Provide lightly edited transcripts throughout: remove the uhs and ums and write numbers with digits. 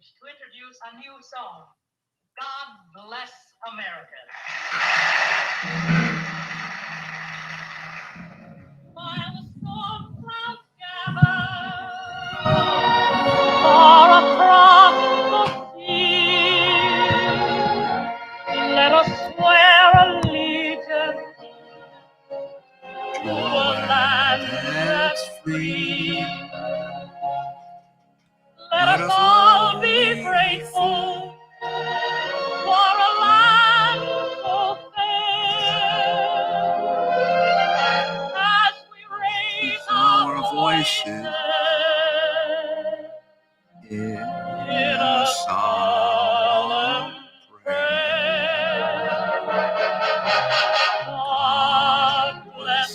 stage to introduce a new song, God Bless America. While the storm clouds gather far across the sea, let us swear allegiance to a land that's free. Let us all be grateful for a land so fair. As we raise our voices in a solemn prayer. God bless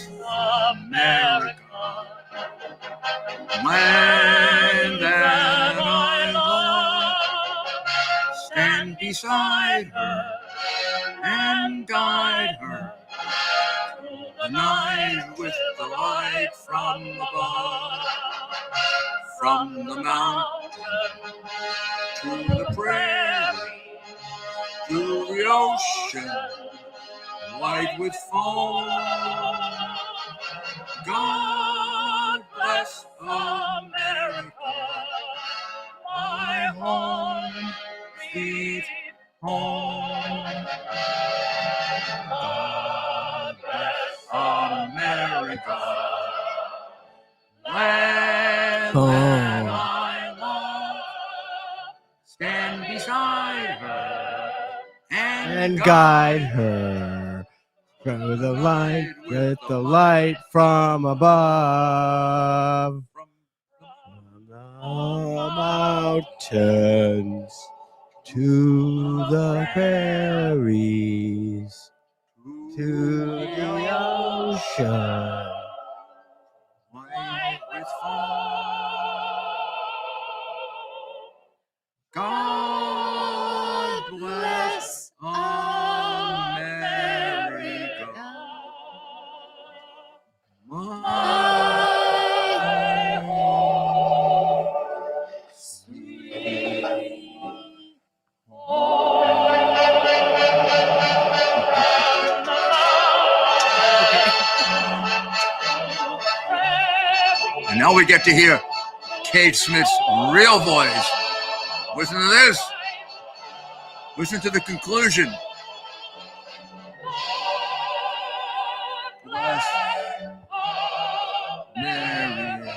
America, land that I love. Stand beside her and guide her through the night with the light from above. From the mountain to the prairie, to the ocean, white with foam. God bless America, my home, sweet home. God bless America, land that I love. Stand beside her and guide her through the light with the light from above. From the mountains to the prairies, to the ocean, white with foam. God bless America, my home, sweet home. And now we get to hear Kate Smith's real voice. Listen to this. Listen to the conclusion. Bless America.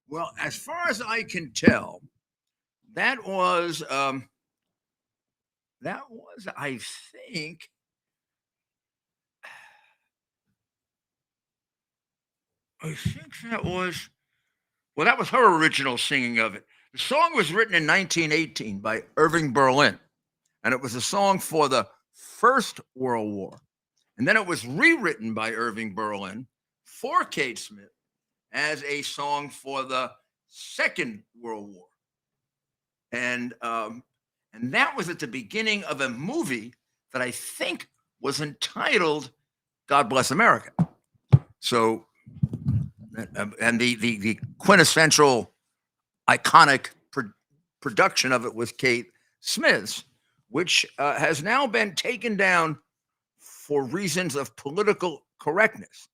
Well, as far as I can tell, that was, I think, that was, well, that was her original singing of it. The song was written in 1918 by Irving Berlin, and it was a song for the First World War. And then it was rewritten by Irving Berlin for Kate Smith as a song for the Second World War. And that was at the beginning of a movie that I think was entitled God Bless America. So, and the quintessential iconic production of it was Kate Smith's, which has now been taken down for reasons of political correctness,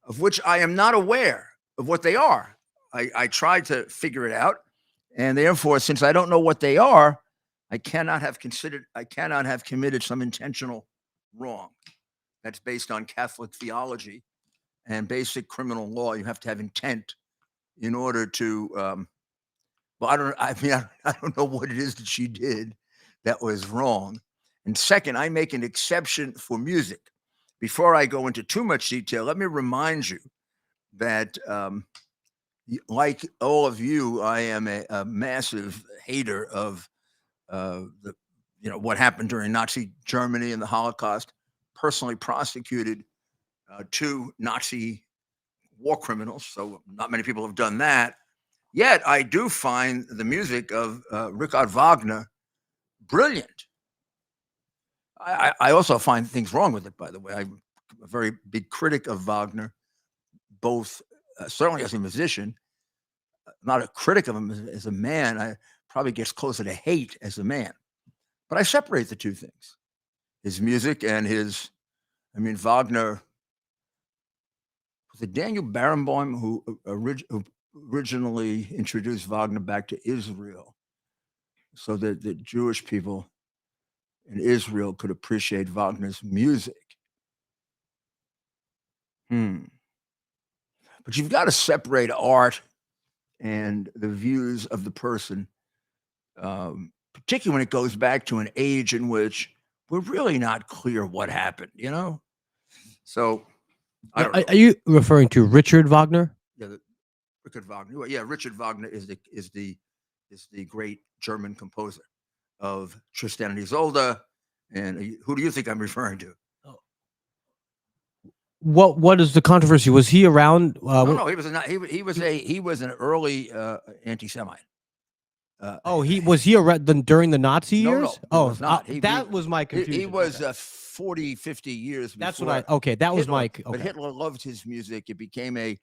of which I am not aware of what they are. I tried to figure it out, and therefore, since I don't know what they are, I cannot have committed some intentional wrong. That's based on Catholic theology and basic criminal law. You have to have intent in order to. Well, I don't know what it is that she did that was wrong. And second, I make an exception for music. Before I go into too much detail, let me remind you that like all of you, I am a massive hater of the what happened during Nazi Germany and the Holocaust. Personally prosecuted two Nazi war criminals, so not many people have done that. Yet I do find the music of Richard Wagner brilliant. I also find things wrong with it, by the way. I'm a very big critic of Wagner, both certainly as a musician, not a critic of him as a man. I probably gets closer to hate as a man. But I separate the two things: his music and his. I mean, Wagner was it Daniel Barenboim who originally introduced Wagner back to Israel, so that the Jewish people in Israel could appreciate Wagner's music. But you've got to separate art and the views of the person, particularly when it goes back to an age in which we're really not clear what happened, So, I don't know. Are you referring to Richard Wagner? Yeah, Richard Wagner. Yeah, Richard Wagner is the great German composer of Tristan and Isolde. And who do you think I'm referring to? What is the controversy? Was he around? No, he was an early anti-Semite. Was he around during the Nazi years? No, that was my confusion. He was 40, 50 years before. That's what that was my. Okay. But Hitler loved his music. It became a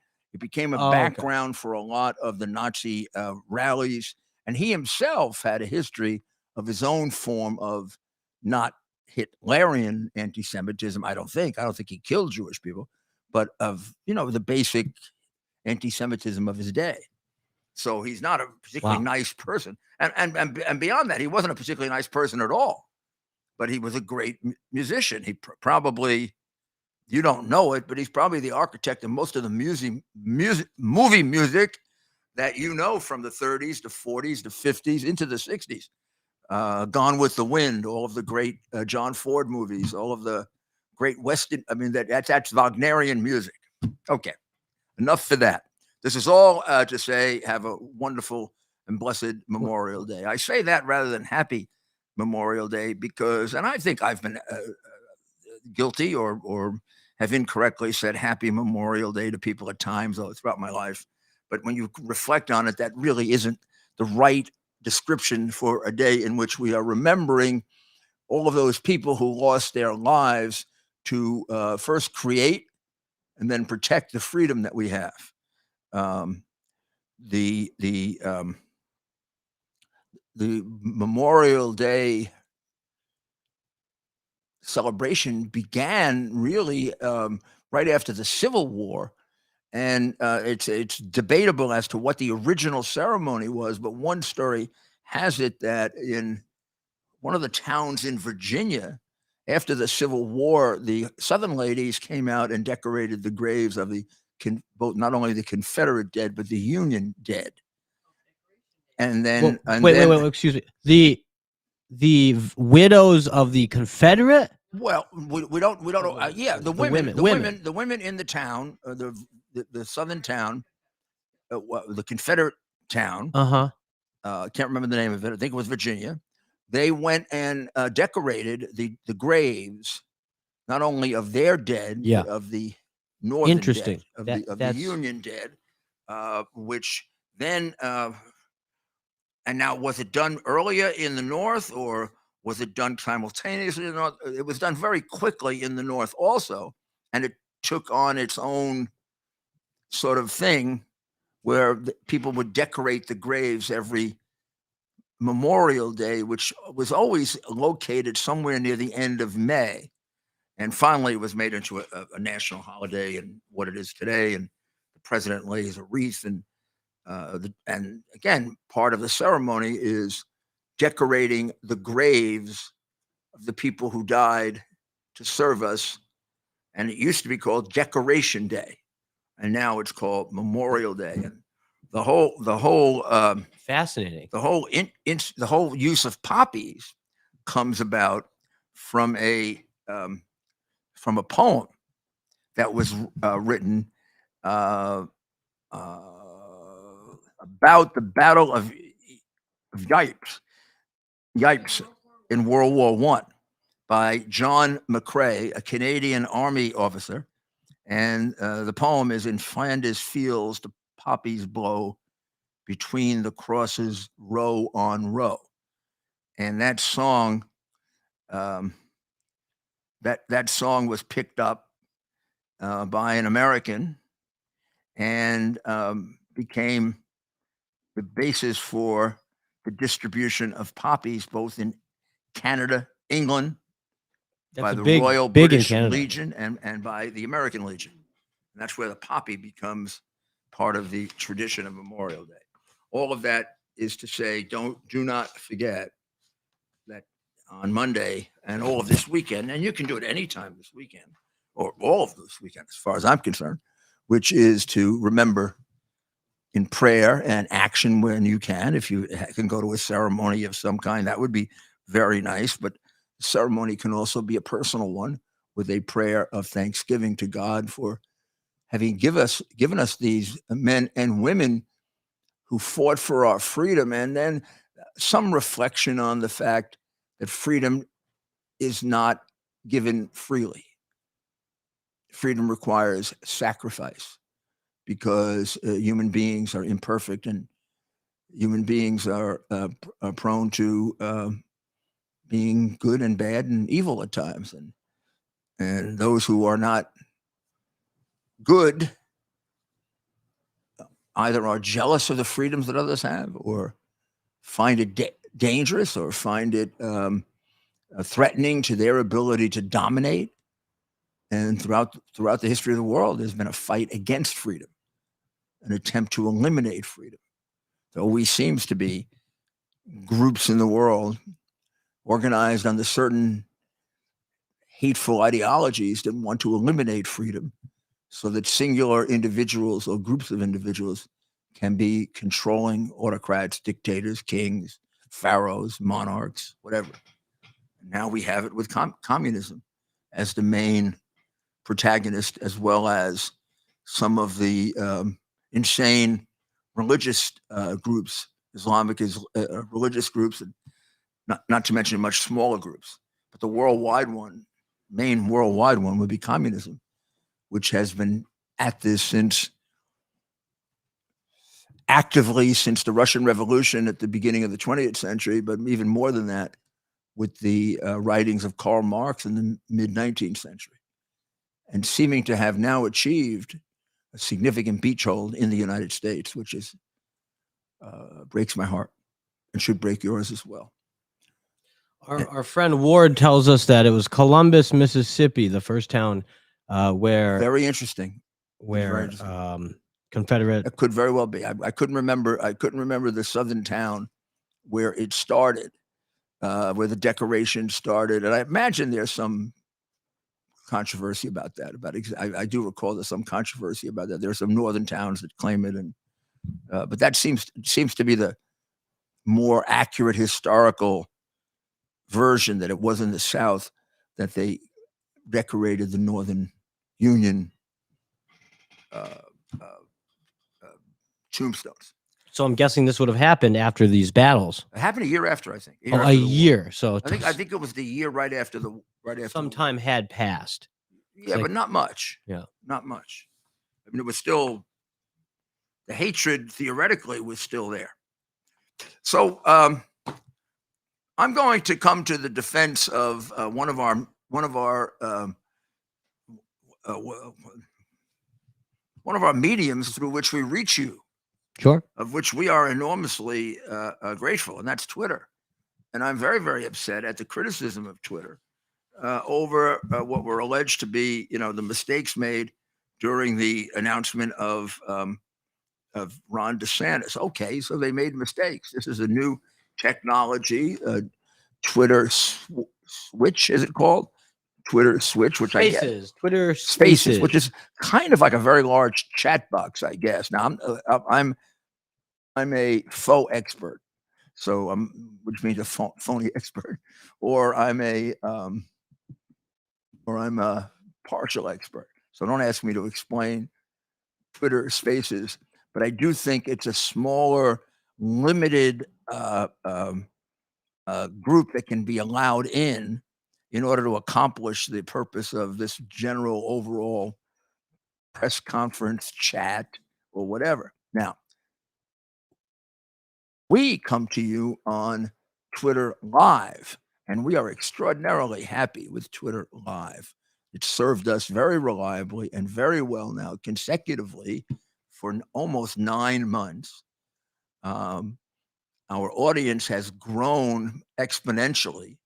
background for a lot of the Nazi rallies, and he himself had a history of his own form of not Hitlerian anti-Semitism. I don't think he killed Jewish people, but of the basic anti-Semitism of his day. So he's not a particularly nice person, and beyond that, he wasn't a particularly nice person at all. But he was a great musician. He probably, you don't know it, but he's probably the architect of most of the movie music that from the 30s to 40s to 50s into the 60s. Gone with the Wind, all of the great John Ford movies, all of the great Western. I mean, that's Wagnerian music. Okay, enough for that. This is all to say, have a wonderful and blessed Memorial Day. I say that rather than happy Memorial Day because, and I think I've been guilty or have incorrectly said happy Memorial Day to people at times throughout my life. But when you reflect on it, that really isn't the right description for a day in which we are remembering all of those people who lost their lives to first create and then protect the freedom that we have. The Memorial Day celebration began really right after the Civil War, and it's debatable as to what the original ceremony was. But one story has it that in one of the towns in Virginia, after the Civil War, the Southern ladies came out and decorated the graves of both not only the Confederate dead but the Union dead. And then wait, excuse me. The widows of the Confederate. Well, we don't know. Yeah, the women in the town, the southern town, the Confederate town. Can't remember the name of it. I think it was Virginia. They went and decorated the graves, not only of their dead, but of the Northern dead, of the Union dead, which then. And now, was it done earlier in the North, or was it done simultaneously in the North? It was done very quickly in the North also, and it took on its own sort of thing where people would decorate the graves every Memorial Day, which was always located somewhere near the end of May. And finally, it was made into a national holiday and what it is today. And the president lays a wreath and again, part of the ceremony is decorating the graves of the people who died to serve us. And it used to be called Decoration Day, and now it's called Memorial Day. And the whole fascinating. The whole use of poppies comes about from a poem that was written. about the Battle of Yipes in World War One by John McCrae, a Canadian Army officer. And the poem is in Flanders fields, the poppies blow between the crosses, row on row. And that song, that song was picked up by an American and became the basis for the distribution of poppies, both in Canada, England, by the Royal British Legion, and by the American Legion. And that's where the poppy becomes part of the tradition of Memorial Day. All of that is to say, do not forget that on Monday and all of this weekend, and you can do it anytime this weekend, or all of this weekend, as far as I'm concerned, which is to remember in prayer and action when you can. If you can go to a ceremony of some kind, that would be very nice. But the ceremony can also be a personal one with a prayer of thanksgiving to God for having given us these men and women who fought for our freedom, and then some reflection on the fact that freedom is not given freely. Freedom requires sacrifice, because human beings are imperfect, and human beings are prone to being good and bad and evil at times. And those who are not good either are jealous of the freedoms that others have, or find it dangerous, or find it threatening to their ability to dominate. And throughout the history of the world, there's been a fight against freedom, an attempt to eliminate freedom. There always seems to be groups in the world organized under certain hateful ideologies that want to eliminate freedom, so that singular individuals or groups of individuals can be controlling autocrats, dictators, kings, pharaohs, monarchs, whatever. Now we have it with communism as the main protagonist, as well as some of the insane religious groups, Islamic religious groups, and not to mention much smaller groups. But the main worldwide one would be communism, which has been at this actively since the Russian Revolution at the beginning of the 20th century, but even more than that, with the writings of Karl Marx in the mid-19th century, and seeming to have now achieved a significant beachhold in the United States, which is breaks my heart and should break yours as well. Our friend Ward tells us that it was Columbus, Mississippi, the first town where very interesting, Confederate. It could very well be. I couldn't remember the southern town where it started, where the decoration started, and I imagine there's some controversy about that. I do recall there's some controversy about that. There are some northern towns that claim it, and but that seems to be the more accurate historical version, that it was in the South that they decorated the Northern Union tombstones. So I'm guessing this would have happened after these battles. It happened a year after, I think. A year. So I think it was the year right after. Some time had passed. Yeah, but not much. Yeah, not much. I mean, it was still, the hatred theoretically was still there. So I'm going to come to the defense of one of our mediums through which we reach you. Sure. Of which we are enormously grateful, and that's Twitter. And I'm very, very upset at the criticism of Twitter over what were alleged to be, the mistakes made during the announcement of Ron DeSantis. Okay, so they made mistakes. This is a new technology, Twitter switch, is it called? Twitter switch, which I guess Twitter Spaces, which is kind of like a very large chat box, I guess. Now I'm a faux expert, so which means a phony expert, or I'm a partial expert. So don't ask me to explain Twitter Spaces, but I do think it's a smaller, limited group that can be allowed in order to accomplish the purpose of this general overall press conference chat or whatever. Now, we come to you on Twitter Live, and we are extraordinarily happy with Twitter Live. It served us very reliably and very well now consecutively for almost 9 months. Our audience has grown exponentially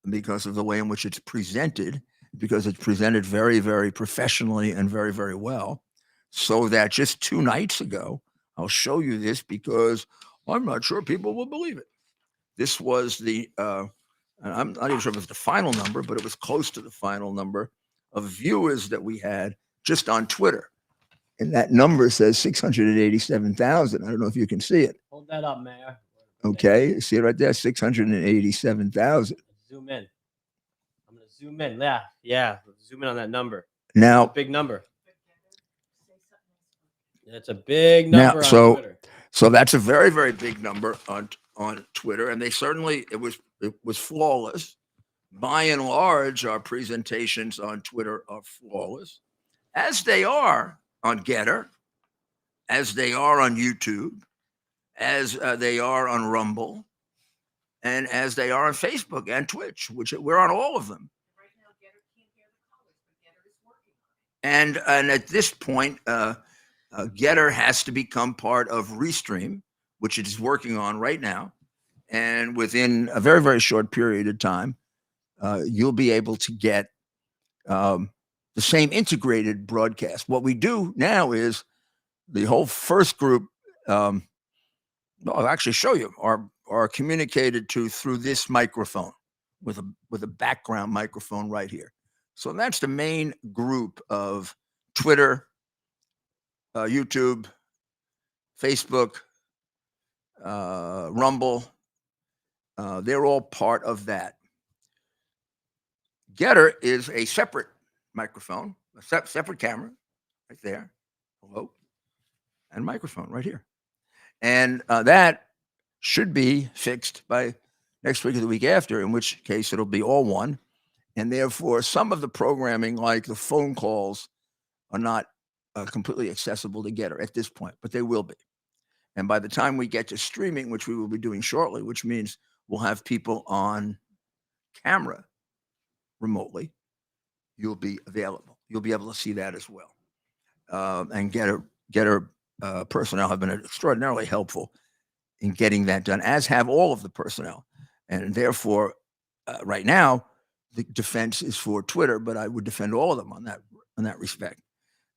because of the way in which it's presented, because it's presented very, very professionally and very, very well. So that just 2 nights ago, I'll show you this because I'm not sure people will believe it. This was the, I'm not even sure if it's the final number, but it was close to the final number of viewers that we had just on Twitter. And that number says 687,000. I don't know if you can see it. Hold that up, Mayor. Okay, see it right there, 687,000. Zoom in. I'm gonna zoom in. Yeah. Zoom in on that number. Now, big number. It's a big number on Twitter. So that's a very, very big number on Twitter, and they certainly it was flawless. By and large, our presentations on Twitter are flawless, as they are on Getter, as they are on YouTube, as they are on Rumble, and as they are on Facebook and Twitch, which we're on all of them. Right now, Getter can't hear the colors, but Getter is working on it. And at this point, Getter has to become part of Restream, which it is working on right now. And within a very, very short period of time, you'll be able to get the same integrated broadcast. What we do now is the whole first group, I'll actually show you, are communicated to through this microphone with a background microphone right here. So that's the main group of Twitter, YouTube, Facebook, Rumble. They're all part of that. Getter is a separate microphone, a separate camera right there. Hello. And microphone right here. And that should be fixed by next week or the week after, in which case it'll be all one. And therefore, some of the programming, like the phone calls, are not completely accessible to Getter at this point, but they will be. And by the time we get to streaming, which we will be doing shortly, which means we'll have people on camera remotely, you'll be available. You'll be able to see that as well. And Getter personnel have been extraordinarily helpful in getting that done, as have all of the personnel. And therefore, right now, the defense is for Twitter, but I would defend all of them on that respect.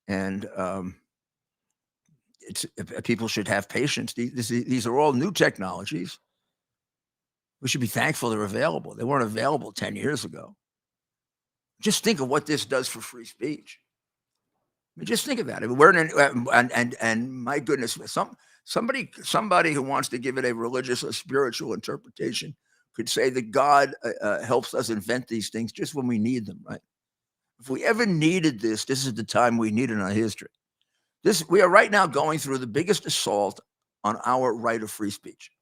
And people should have patience. These are all new technologies. We should be thankful they're available. They weren't available 10 years ago. Just think of what this does for free speech. I mean, just think of that. And my goodness, somebody who wants to give it a religious or spiritual interpretation could say that God helps us invent these things just when we need them, right? If we ever needed this is the time we need it in our history. We are right now going through the biggest assault on our right of free speech.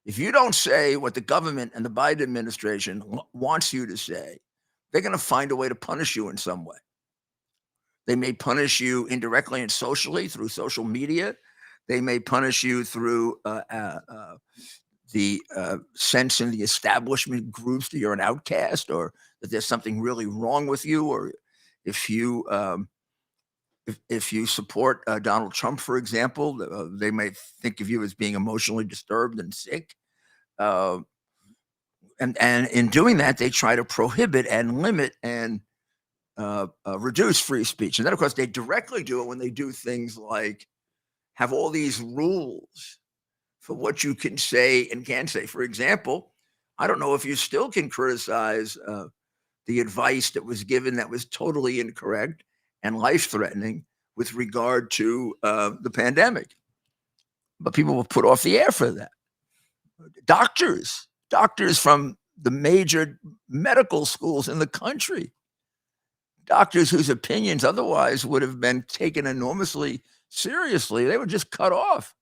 If you don't say what the government and the Biden administration wants you to say, they're going to find a way to punish you in some way. They may punish you indirectly and socially through social media. They may punish you through the sense in the establishment groups that you're an outcast, or that there's something really wrong with you, or if you support Donald Trump, for example, they may think of you as being emotionally disturbed and sick. And in doing that, they try to prohibit and limit and reduce free speech. And then, of course, they directly do it when they do things like have all these rules for what you can say and can't say. For example, I don't know if you still can criticize the advice that was given that was totally incorrect and life-threatening with regard to the pandemic. But people were put off the air for that. Doctors from the major medical schools in the country doctors whose opinions otherwise would have been taken enormously seriously, they were just cut off.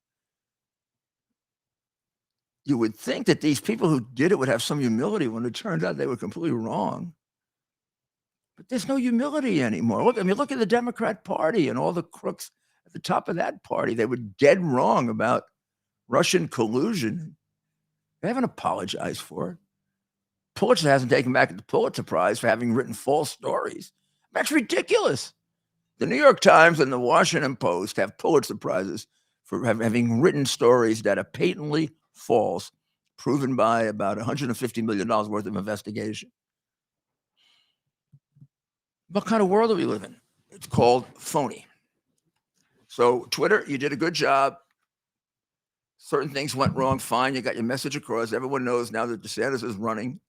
You would think that these people who did it would have some humility when it turns out they were completely wrong. But there's no humility anymore. Look, I mean, look at the Democrat Party and all the crooks at the top of that party. They were dead wrong about Russian collusion. They haven't apologized for it. Pulitzer hasn't taken back the Pulitzer Prize for having written false stories. That's ridiculous. The New York Times and the Washington Post have Pulitzer Prizes for having written stories that are patently false, proven by about $150 million worth of investigation. What kind of world do we live in? It's called phony. So Twitter, you did a good job. Certain things went wrong, fine. You got your message across. Everyone knows now that DeSantis is running.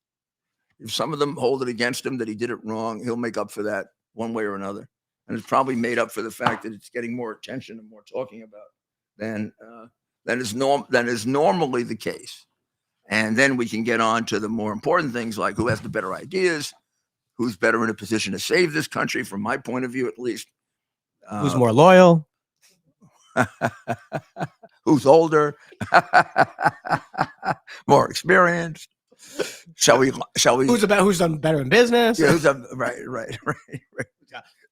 If some of them hold it against him that he did it wrong, he'll make up for that one way or another. And it's probably made up for the fact that it's getting more attention and more talking about than is normally the case. And then we can get on to the more important things like who has the better ideas, who's better in a position to save this country, from my point of view at least. Who's more loyal? Who's older? More experienced? Shall we? Who's done better in business? Yeah, right.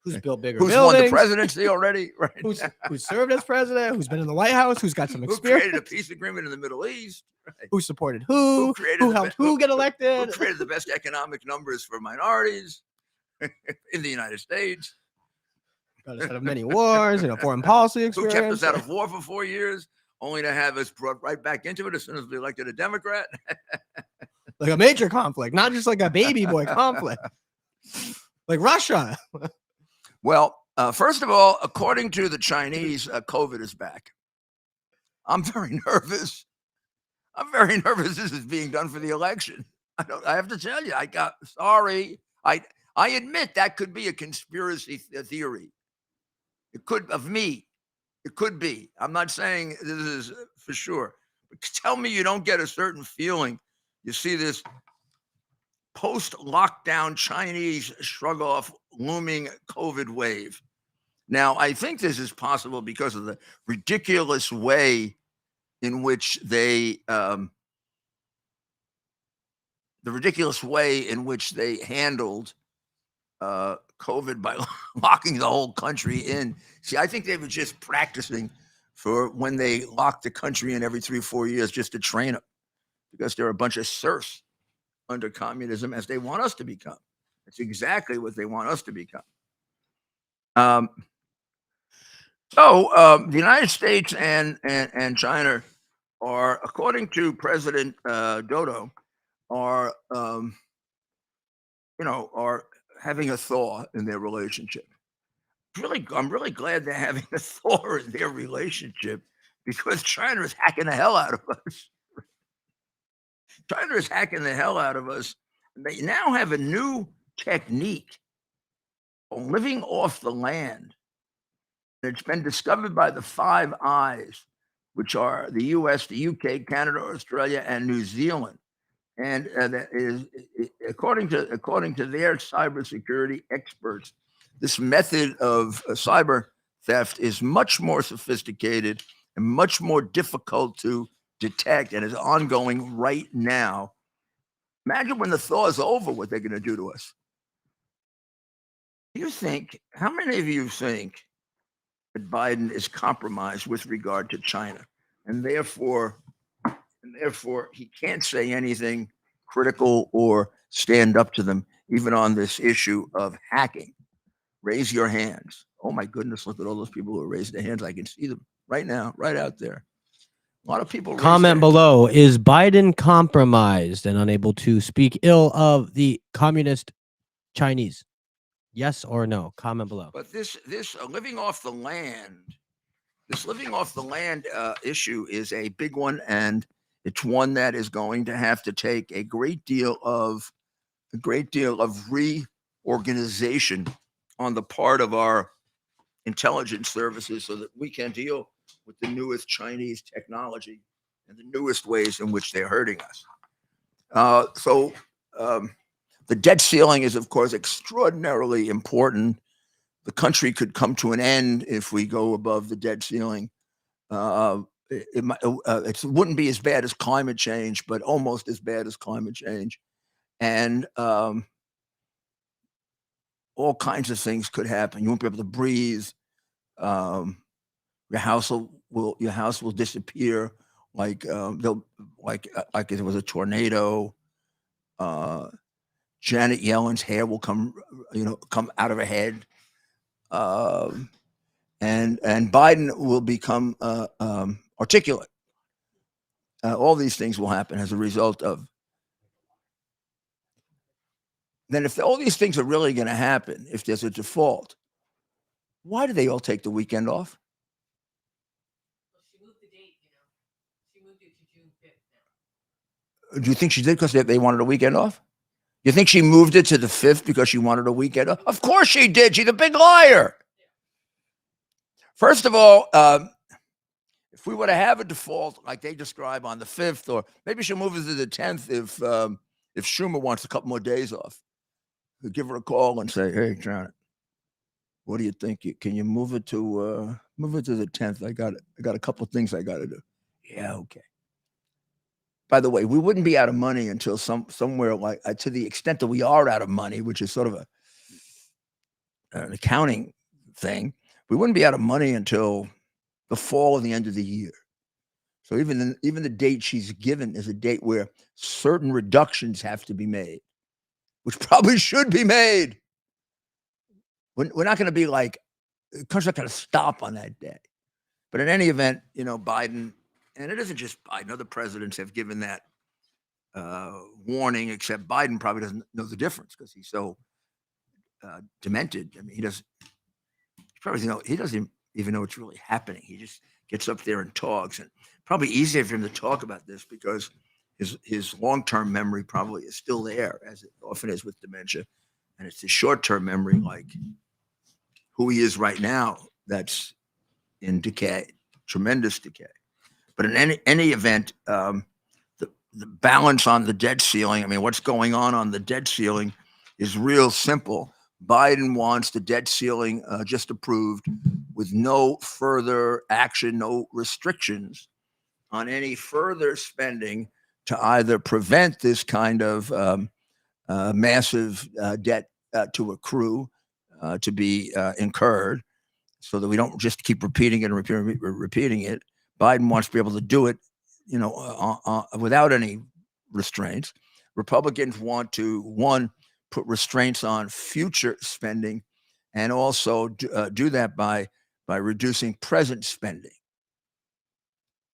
Who's built bigger Who's buildings? won the presidency already? Right. Who's served as president? Who's been in the White House? Who's got some Who experience? created a peace agreement in the Middle East? Right. Who supported who? Who helped who get elected? Who created the best economic numbers for minorities in the United States? Got us out of many wars, foreign policy Who experience. kept us out of war for 4 years, only to have us brought right back into it as soon as we elected a Democrat? Like a major conflict, not just like a baby boy conflict. Like Russia. Well, first of all, according to the Chinese, COVID is back. I'm very nervous. This is being done for the election. I have to tell you, sorry. I admit that could be a conspiracy theory. It could be. I'm not saying this is for sure. But tell me you don't get a certain feeling. You see this post-lockdown Chinese shrug-off looming COVID wave. Now, I think this is possible because of the ridiculous way in which they handled COVID by locking the whole country in. See, I think they were just practicing for when they lock the country in every 3 or 4 years just to train them, because they're a bunch of serfs under communism, as they want us to become. That's exactly what they want us to become. The United States and China are, according to President Dodo, are having a thaw in their relationship. I'm really glad they're having a thaw in their relationship, because China is hacking the hell out of us. China is hacking the hell out of us. They now have a new technique on living off the land. It's been discovered by the Five Eyes, which are the US, the UK, Canada, Australia, and New Zealand. And that is, according to their cybersecurity experts, this method of cyber theft is much more sophisticated and much more difficult to detect, and is ongoing right now. Imagine when the thaw is over, what they're going to do to us. How many of you think that Biden is compromised with regard to China, and therefore he can't say anything critical or stand up to them, even on this issue of hacking? Raise your hands. Oh my goodness, look at all those people who raised their hands. I can see them right now, right out there. A lot of people comment below. Is Biden compromised and unable to speak ill of the communist Chinese? Yes or no? Comment below. But this living off the land, issue is a big one, and it's one that is going to have to take a great deal of reorganization on the part of our intelligence services, so that we can deal with the newest Chinese technology and the newest ways in which they're hurting us. The debt ceiling is, of course, extraordinarily important. The country could come to an end if we go above the debt ceiling. It wouldn't be as bad as climate change, but almost as bad as climate change. And all kinds of things could happen. You won't be able to breathe. Your house will disappear like like if it was a tornado. Janet Yellen's hair will come out of her head. And Biden will become articulate. All these things will happen as a result of. Then, if all these things are really going to happen, if there's a default, why do they all take the weekend off? Well, she moved the date, She moved it to June 5th now. Do you think she did because they wanted a weekend off? You think she moved it to the 5th because she wanted a weekend off? Of course she did. She's a big liar. First of all, if we were to have a default like they describe on the 5th, or maybe she'll move it to the 10th if Schumer wants a couple more days off. We'll give her a call and say, "Hey, Janet, what do you think? Can you move it to the 10th? I got a couple of things I got to do." Yeah, okay. By the way, we wouldn't be out of money until somewhere like to the extent that we are out of money, which is sort of an accounting thing. We wouldn't be out of money until the fall of the end of the year. So even the date she's given is a date where certain reductions have to be made, which probably should be made. We're not going to be like, the country's not going to stop on that day. But in any event, Biden, and it isn't just Biden, other presidents have given that warning, except Biden probably doesn't know the difference because he's so demented. I mean, he doesn't even know what's really happening. He just gets up there and talks, and probably easier for him to talk about this because his long-term memory probably is still there, as it often is with dementia, and it's his short-term memory, like who he is right now, that's in decay, tremendous decay. But in any event, the balance on the debt ceiling, I mean, what's going on the debt ceiling is real simple. Biden wants the debt ceiling just approved with no further action, no restrictions on any further spending to either prevent this kind of massive debt to accrue, to be incurred, so that we don't just keep repeating it and repeating it. Biden wants to be able to do it, without any restraints. Republicans want to, one, put restraints on future spending, and also do that by reducing present spending.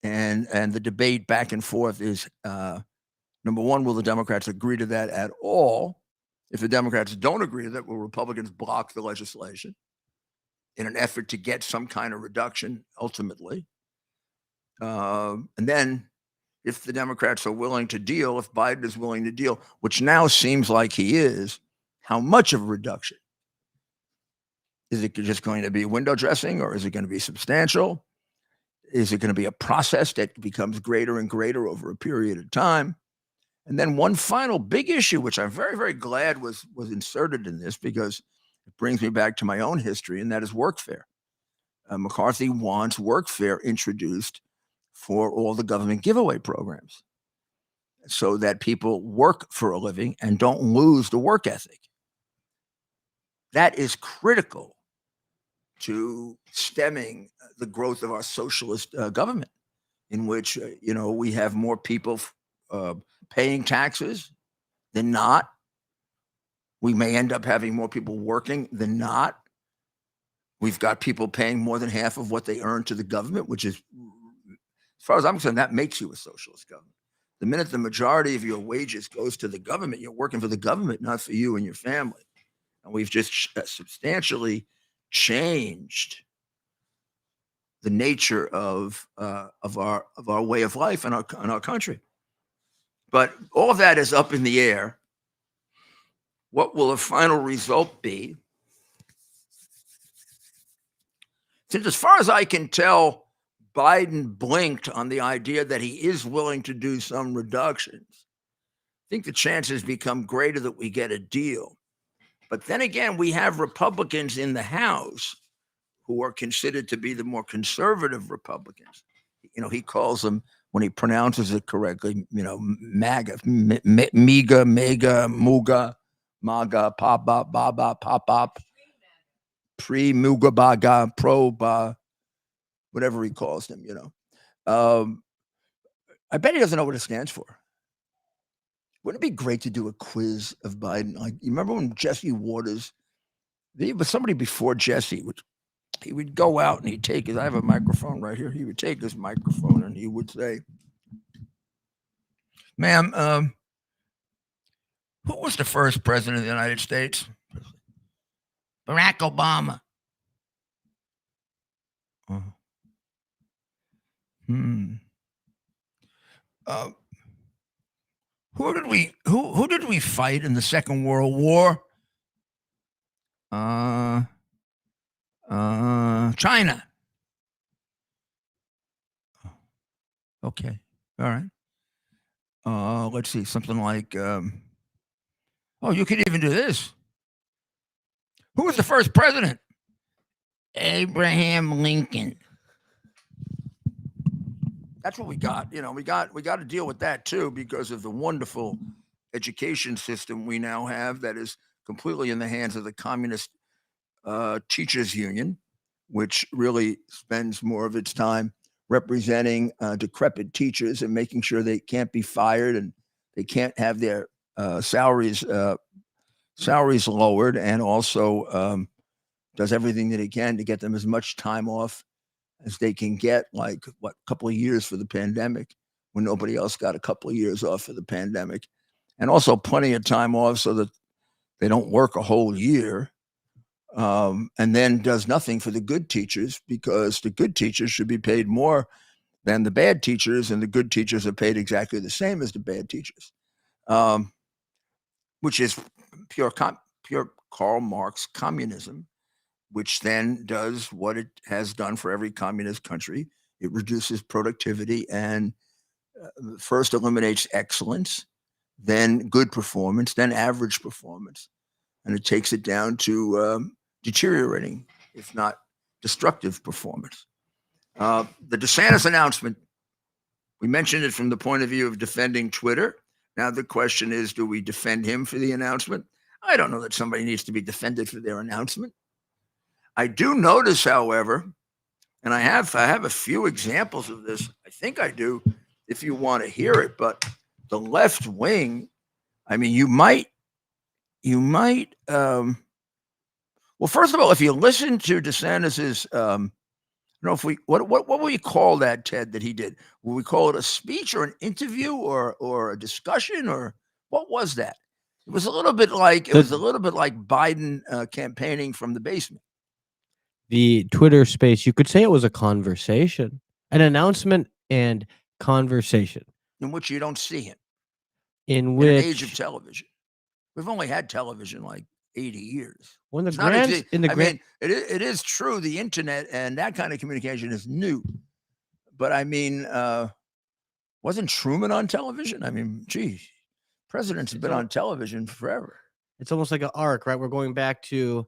And the debate back and forth is, number one, will the Democrats agree to that at all? If the Democrats don't agree to that, will Republicans block the legislation in an effort to get some kind of reduction ultimately? And then if the Democrats are willing to deal, if Biden is willing to deal, which now seems like he is, how much of a reduction? Is it just going to be window dressing, or is it going to be substantial? Is it going to be a process that becomes greater and greater over a period of time? And then one final big issue, which I'm very, very glad was inserted in this, because it brings me back to my own history, and that is workfare. McCarthy wants workfare introduced for all the government giveaway programs so that people work for a living and don't lose the work ethic. That is critical to stemming the growth of our socialist government, in which, we have more people paying taxes than not. We may end up having more people working than not. We've got people paying more than half of what they earn to the government, which is, as far as I'm concerned, that makes you a socialist government. The minute the majority of your wages goes to the government, you're working for the government, not for you and your family. And we've just substantially changed the nature of our way of life in our country. But all of that is up in the air. What will the final result be? Since, as far as I can tell, Biden blinked on the idea that he is willing to do some reductions, think the chances become greater that we get a deal. But then again, we have Republicans in the House who are considered to be the more conservative Republicans. He calls them, when he pronounces it correctly, MAGA, MEGA, MEGA, MUGA, MAGA, Papa, Baba, Pop, Pre-MUGA, Baga, Pro, whatever he calls them, I bet he doesn't know what it stands for. Wouldn't it be great to do a quiz of Biden? Like, you remember when Jesse Waters, there was somebody before Jesse, he would go out and he'd take his, I have a microphone right here. He would take his microphone and he would say, ma'am, who was the first president of the United States? Barack Obama. Who did we fight in the Second World War? China. Okay. All right. Let's see, something like you could even do this. Who was the first president? Abraham Lincoln. That's what we got. We got to deal with that too, because of the wonderful education system we now have that is completely in the hands of the Communist Teachers Union, which really spends more of its time representing decrepit teachers and making sure they can't be fired and they can't have their salaries lowered, and also does everything that it can to get them as much time off as they can get, like a couple of years for the pandemic, when nobody else got a couple of years off for the pandemic, and also plenty of time off so that they don't work a whole year, and then does nothing for the good teachers, because the good teachers should be paid more than the bad teachers, and the good teachers are paid exactly the same as the bad teachers, which is pure Karl Marx communism, which then does what it has done for every communist country. It reduces productivity and first eliminates excellence, then good performance, then average performance. And it takes it down to deteriorating, if not destructive performance. The DeSantis announcement, we mentioned it from the point of view of defending Twitter. Now the question is, do we defend him for the announcement? I don't know that somebody needs to be defended for their announcement. I do notice, however, and I have a few examples of this. I think I do, if you want to hear it. But the left wing, I mean, you might. Well, first of all, if you listen to DeSantis's, I don't know if what will we call that, Ted, that he did? Will we call it a speech or an interview or a discussion, or what was that? It was a little bit like Biden campaigning from the basement. The Twitter space, you could say it was a conversation, an announcement and conversation, in which you don't see him. In an age of television. We've only had television like 80 years. When the It's grand, not in the I grand, mean, it is true, the internet and that kind of communication is new. But I mean, wasn't Truman on television? I mean, geez, presidents have been on television forever. it's almost like an arc, right? We're going back to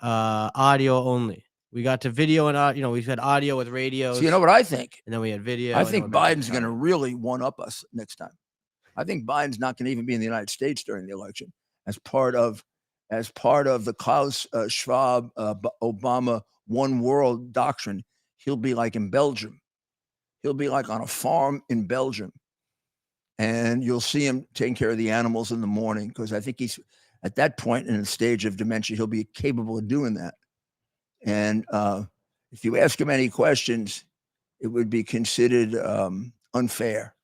audio only. We got to video and audio. We've had audio with radios. So you know what I think? And then we had video. I and think then we're back to Biden's going to really one up us next time. I think Biden's not going to even be in the United States during the election as part of the Klaus Schwab Obama one world doctrine. He'll be like in Belgium. He'll be like on a farm in Belgium, and you'll see him taking care of the animals in the morning, because I think he's at that point in a stage of dementia, he'll be capable of doing that. And if you ask him any questions, it would be considered unfair.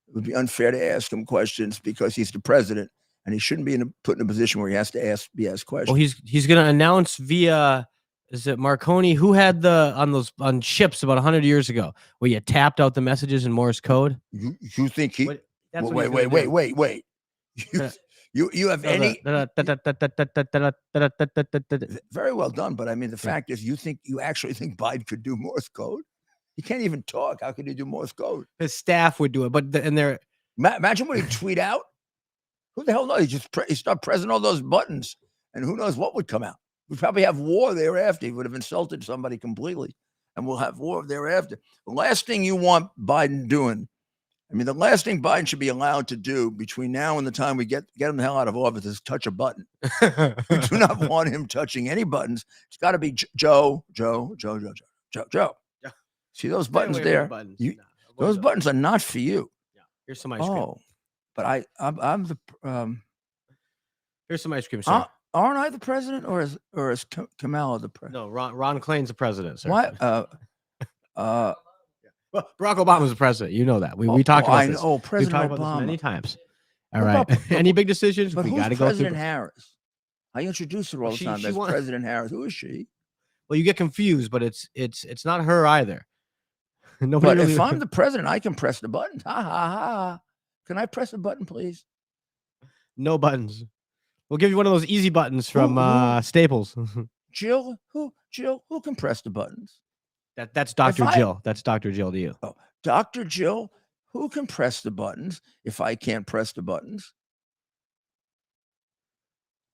It would be unfair to ask him questions, because he's the president and he shouldn't be put in a position where he has to be asked questions. Well, he's going to announce via, is it Marconi, who had on ships about 100 years ago, where you tapped out the messages in Morse code? You think he? Wait. You have any? Very well done, but I mean, the fact is, you actually think Biden could do Morse code? He can't even talk. How could he do Morse code? His staff would do it, but imagine what he'd tweet out. Who the hell knows? He start pressing all those buttons, and who knows what would come out. We'd probably have war thereafter. He would have insulted somebody completely, and we'll have war thereafter. The last thing you want Biden doing, I mean, the last thing Biden should be allowed to do between now and the time we get him the hell out of office is touch a button. We do not want him touching any buttons. It's got to be Joe. See those buttons there? Those buttons are not for you. Yeah. Here's some ice cream. Oh, but I'm the Here's some ice cream, sir. aren't I the president, or is Kamala the president? No, Ron Klain's the president, sir. What? Well, Barack Obama's the president. You know that. We talked about this. Oh, We've President talked about Obama. this many times. All What right. about- Any big decisions? But We who's got to go President through. Harris? I introduce her all the She- time she as won- President Harris. Who is she? Well, you get confused, but it's not her either. Nobody But really. if I'm the president, I can press the button. Ha ha ha! Can I press a button, please? No buttons. We'll give you one of those easy buttons from who- Staples. Jill, who can press the buttons? That's Dr. I- Jill. That's Dr. Jill to you. Dr. Jill, who can press the buttons if I can't press the buttons?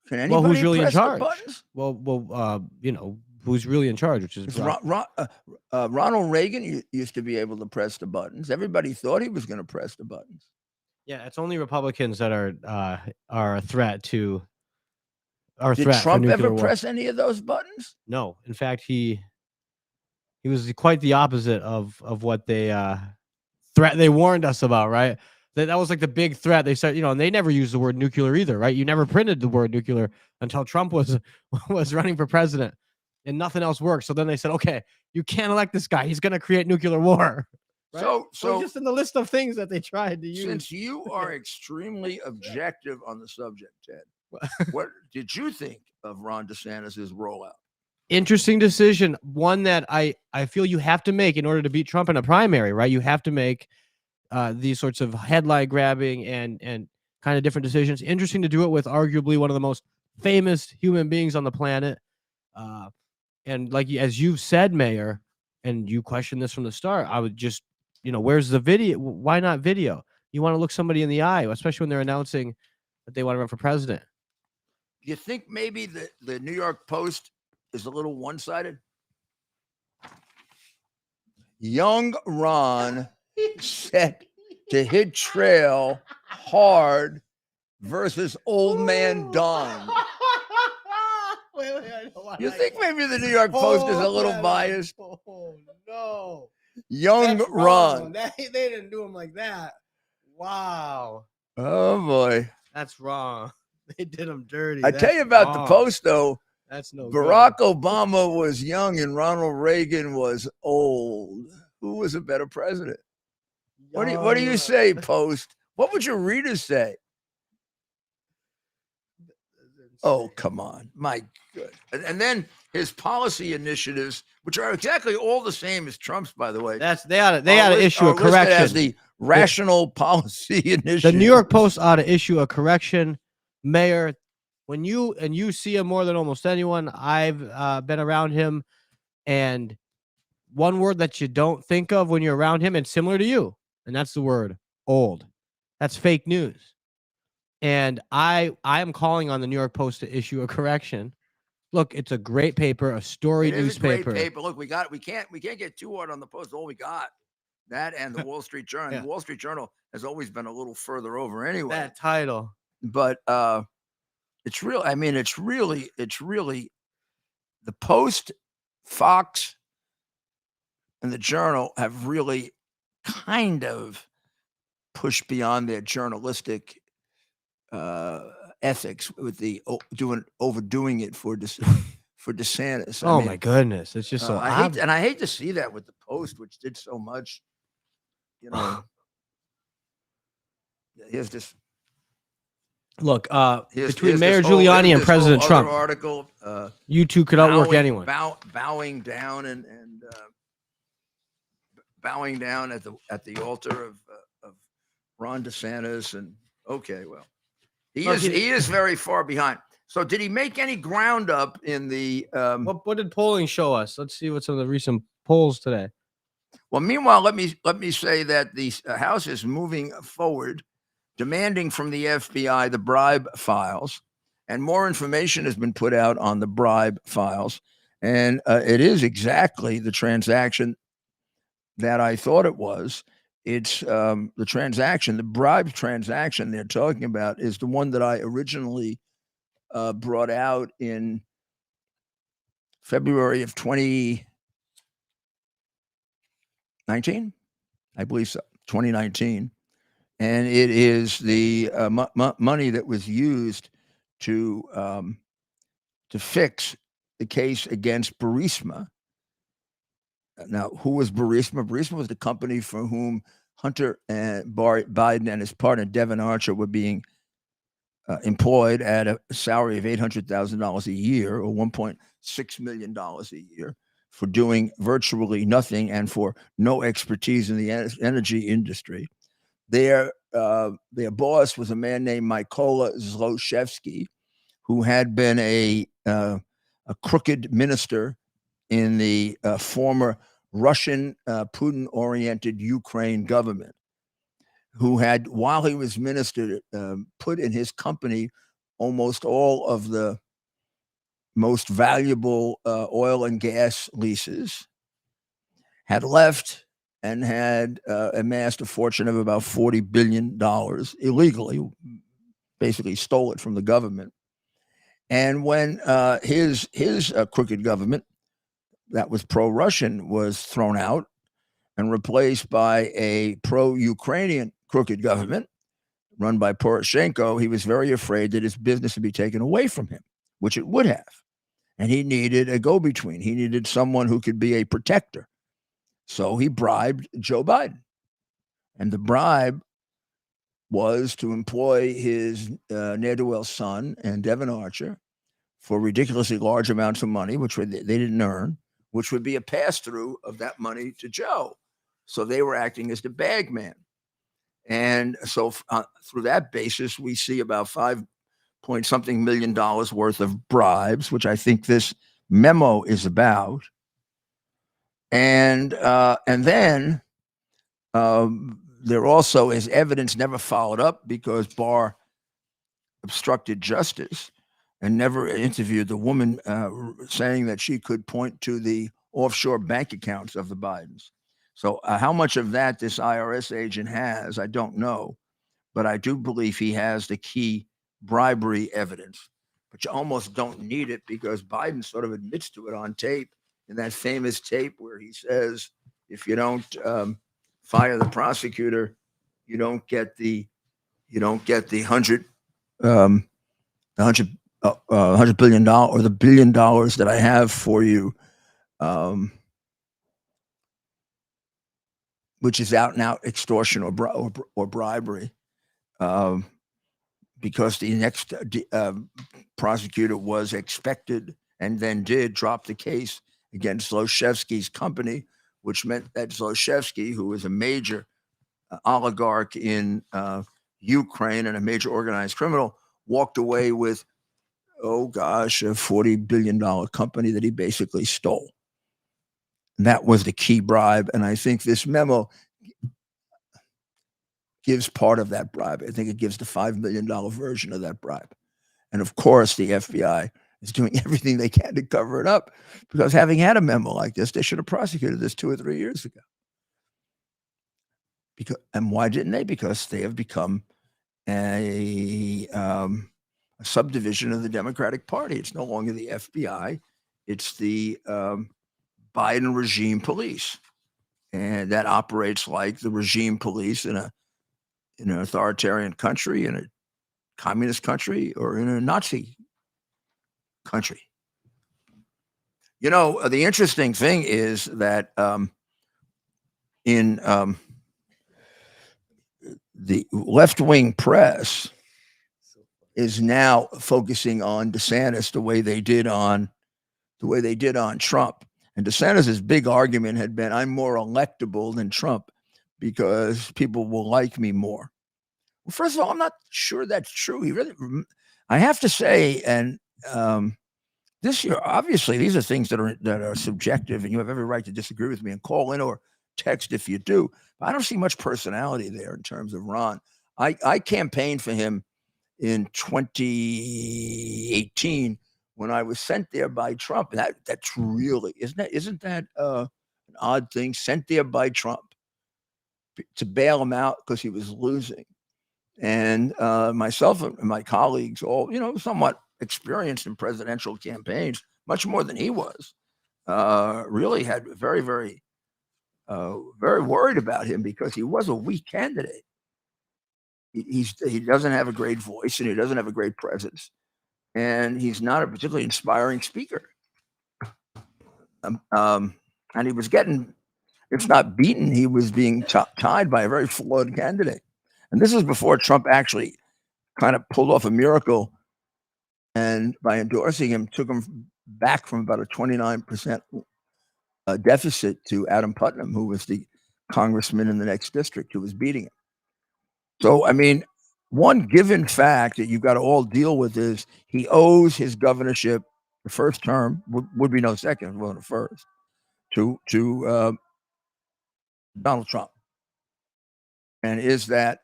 Can anybody Well, who's really in press the charge? buttons? Well, who's really in charge, which is It's Ronald Reagan used to be able to press the buttons. Everybody thought he was going to press the buttons. yeah. It's only Republicans that are a threat to. Did threat for Trump nuclear ever war. press any of those buttons? No, in fact, he was quite the opposite of what they warned us about, right? That was like the big threat. They said, and they never used the word nuclear either, right? You never printed the word nuclear until Trump was running for president, and nothing else worked. So then they said, okay, you can't elect this guy. He's going to create nuclear war. Right? So It was just in the list of things that they tried to use. since you are extremely objective on the subject, Ted, what did you think of Ron DeSantis's rollout? Interesting decision, one that I feel you have to make in order to beat Trump in a primary, right? You have to make these sorts of headline grabbing and kind of different decisions. Interesting to do it with arguably one of the most famous human beings on the planet. And like as you've said, Mayor, and you questioned this from the start, I would just, where's the video? Why not video? You want to look somebody in the eye, especially when they're announcing that they want to run for president. Do you think maybe the New York Post is a little one-sided? Young Ron set to hit trail hard versus old man Don. You think maybe the New York Post is a little biased? Oh, no. Young That's Ron. wrong. They didn't do him like that. Wow. Oh boy. That's wrong. They did him dirty. I tell you about the Post though. That's no Barack Obama was young and Ronald Reagan was old. Who was a better president? What do you say, Post? What would your readers say? Oh, come on. My good. And then his policy initiatives, which are exactly all the same as Trump's, by the way. They ought to issue a are listed as correction. the rational policy initiative. The New York Post ought to issue a correction. Mayor, when you see him more than almost anyone, I've been around him, and one word that you don't think of when you're around him, and similar to you, and that's the word old. That's fake news. And I am calling on the New York Post to issue a correction. Look, it's a great paper, a storied It is newspaper. a great paper. Look, we can't get too hard on the Post. All we got. That and the Wall Street Journal. Yeah. The Wall Street Journal has always been a little further over anyway. That title. But it's real. I mean, it's really the Post, Fox, and the Journal have really kind of pushed beyond their journalistic ethics with the overdoing it for DeSantis. Oh my goodness, it's just so I hate to see that with the Post, which did so much. Here's this. Look, Here's between this Mayor whole- Giuliani and this President whole Trump, other article. you two could outwork anyone. Bowing down and bowing down at the altar of Ron DeSantis, and okay, well, he is very far behind. So, did he make any ground up in the? What did polling show us? Let's see what some of the recent polls today. Well, meanwhile, let me say that the House is moving forward demanding from the FBI the bribe files, and more information has been put out on the bribe files. And it is exactly the transaction that I thought it was. It's the transaction, the bribe transaction they're talking about is the one that I originally brought out in February of 2019, I believe so, 2019. And it is the money that was used to fix the case against Burisma. Now, who was Burisma? Burisma was the company for whom Hunter and Biden and his partner Devin Archer were being employed at a salary of $800,000 a year, or $1.6 million a year, for doing virtually nothing and for no expertise in the energy industry. Their boss was a man named Mykola Zlochevsky, who had been a crooked minister in the former Russian Putin-oriented Ukraine government, who had, while he was minister, put in his company almost all of the most valuable oil and gas leases, had left and had amassed a fortune of about $40 billion illegally, basically stole it from the government. And when his crooked government, that was pro-Russian, was thrown out and replaced by a pro-Ukrainian crooked government run by Poroshenko, he was very afraid that his business would be taken away from him, which it would have. And he needed a go-between. He needed someone who could be a protector. So he bribed Joe Biden. And the bribe was to employ his ne'er-do-well son and Devin Archer for ridiculously large amounts of money, which they didn't earn, which would be a pass-through of that money to Joe. So they were acting as the bag man. And so through that basis, we see about $5-point-something million worth of bribes, which I think this memo is about. And then there also is evidence never followed up because Barr obstructed justice and never interviewed the woman saying that she could point to the offshore bank accounts of the Bidens. So how much of that this IRS agent has, I don't know, but I do believe he has the key bribery evidence. But you almost don't need it because Biden sort of admits to it on tape, in that famous tape where he says, if you don't fire the prosecutor, you don't get the $100 billion or the $1 billion that I have for you, which is out and out extortion or bribery, because the next prosecutor was expected and then did drop the case against Zlochevsky's company, which meant that Zlochevsky, who is a major oligarch in Ukraine and a major organized criminal, walked away with, a $40 billion company that he basically stole. And that was the key bribe. And I think this memo gives part of that bribe. I think it gives the $5 million version of that bribe. And of course, the FBI is doing everything they can to cover it up, because having had a memo like this, they should have prosecuted this 2 or 3 years ago. And why didn't they? Because they have become a subdivision of the Democratic Party. It's no longer the FBI. It's the Biden regime police. And that operates like the regime police in an authoritarian country, in a communist country, or in a Nazi country. The interesting thing is that in the left-wing press is now focusing on DeSantis the way they did on Trump. And DeSantis's big argument had been, I'm more electable than Trump because people will like me more. Well, first of all, I'm not sure that's true. I have to say, and this year, obviously, these are things that are subjective, and you have every right to disagree with me and call in or text if you do. But I don't see much personality there in terms of Ron. I campaigned for him in 2018 when I was sent there by Trump. And that's really, isn't that an odd thing? Sent there by Trump to bail him out because he was losing. And myself and my colleagues, all somewhat experienced in presidential campaigns, much more than he was, really had very, very, very worried about him because he was a weak candidate. He doesn't have a great voice and he doesn't have a great presence, and he's not a particularly inspiring speaker. And he was getting, if not beaten, he was being tied by a very flawed candidate. And this is before Trump actually kind of pulled off a miracle, and by endorsing him, took him back from about a 29% deficit to Adam Putnam, who was the congressman in the next district who was beating him. So, I mean, one given fact that you've got to all deal with is he owes his governorship, the first term would be no second, well, the first, to Donald Trump. And is that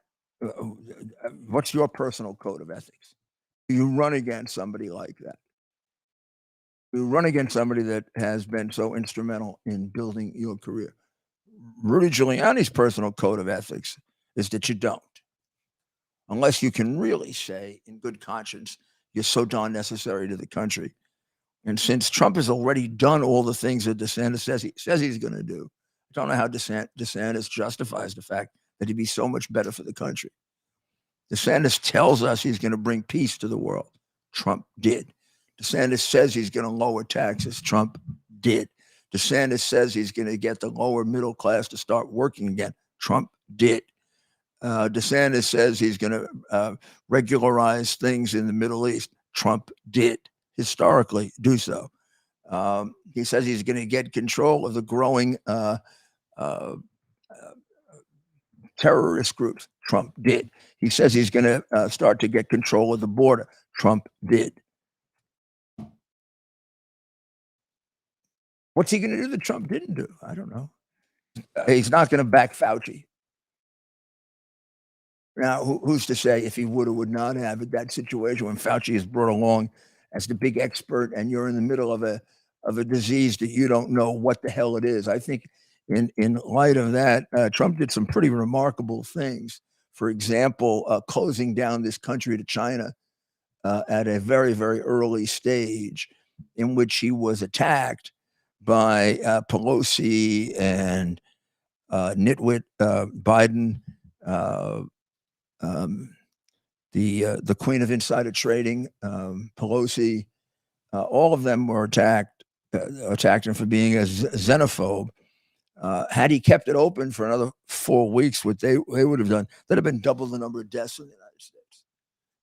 what's your personal code of ethics? You run against somebody like that. You run against somebody that has been so instrumental in building your career. Rudy Giuliani's personal code of ethics is that you don't. Unless you can really say in good conscience, you're so darn necessary to the country. And since Trump has already done all the things that DeSantis says he's going to do, I don't know how DeSantis justifies the fact that he'd be so much better for the country. DeSantis tells us he's going to bring peace to the world. Trump did. DeSantis says he's going to lower taxes. Trump did. DeSantis says he's going to get the lower middle class to start working again. Trump did. DeSantis says he's going to regularize things in the Middle East. Trump did historically do so. He says he's going to get control of the growing terrorist groups. Trump did. He says he's going to start to get control of the border. Trump did. What's he going to do that Trump didn't do? I don't know. He's not going to back Fauci. Now, who's to say if he would or would not have at that situation when Fauci is brought along as the big expert and you're in the middle of a disease that you don't know what the hell it is? I think in light of that, Trump did some pretty remarkable things. For example, closing down this country to China at a very, very early stage in which he was attacked by Pelosi and nitwit Biden, the queen of insider trading, Pelosi, all of them were attacked him for being a xenophobe. Had he kept it open for another 4 weeks, what they would have done, there'd have been double the number of deaths in the United States.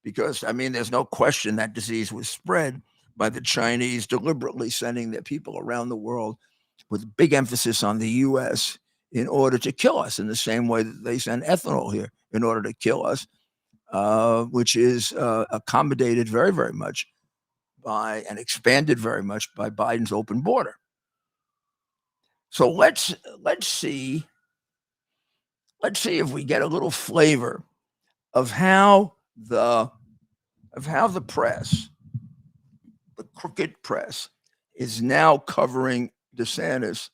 Because, I mean, there's no question that disease was spread by the Chinese deliberately sending their people around the world with big emphasis on the U.S. in order to kill us in the same way that they send ethanol here in order to kill us, which is accommodated very, very much by and expanded very much by Biden's open border. So let's see if we get a little flavor of how the press, the crooked press, is now covering DeSantis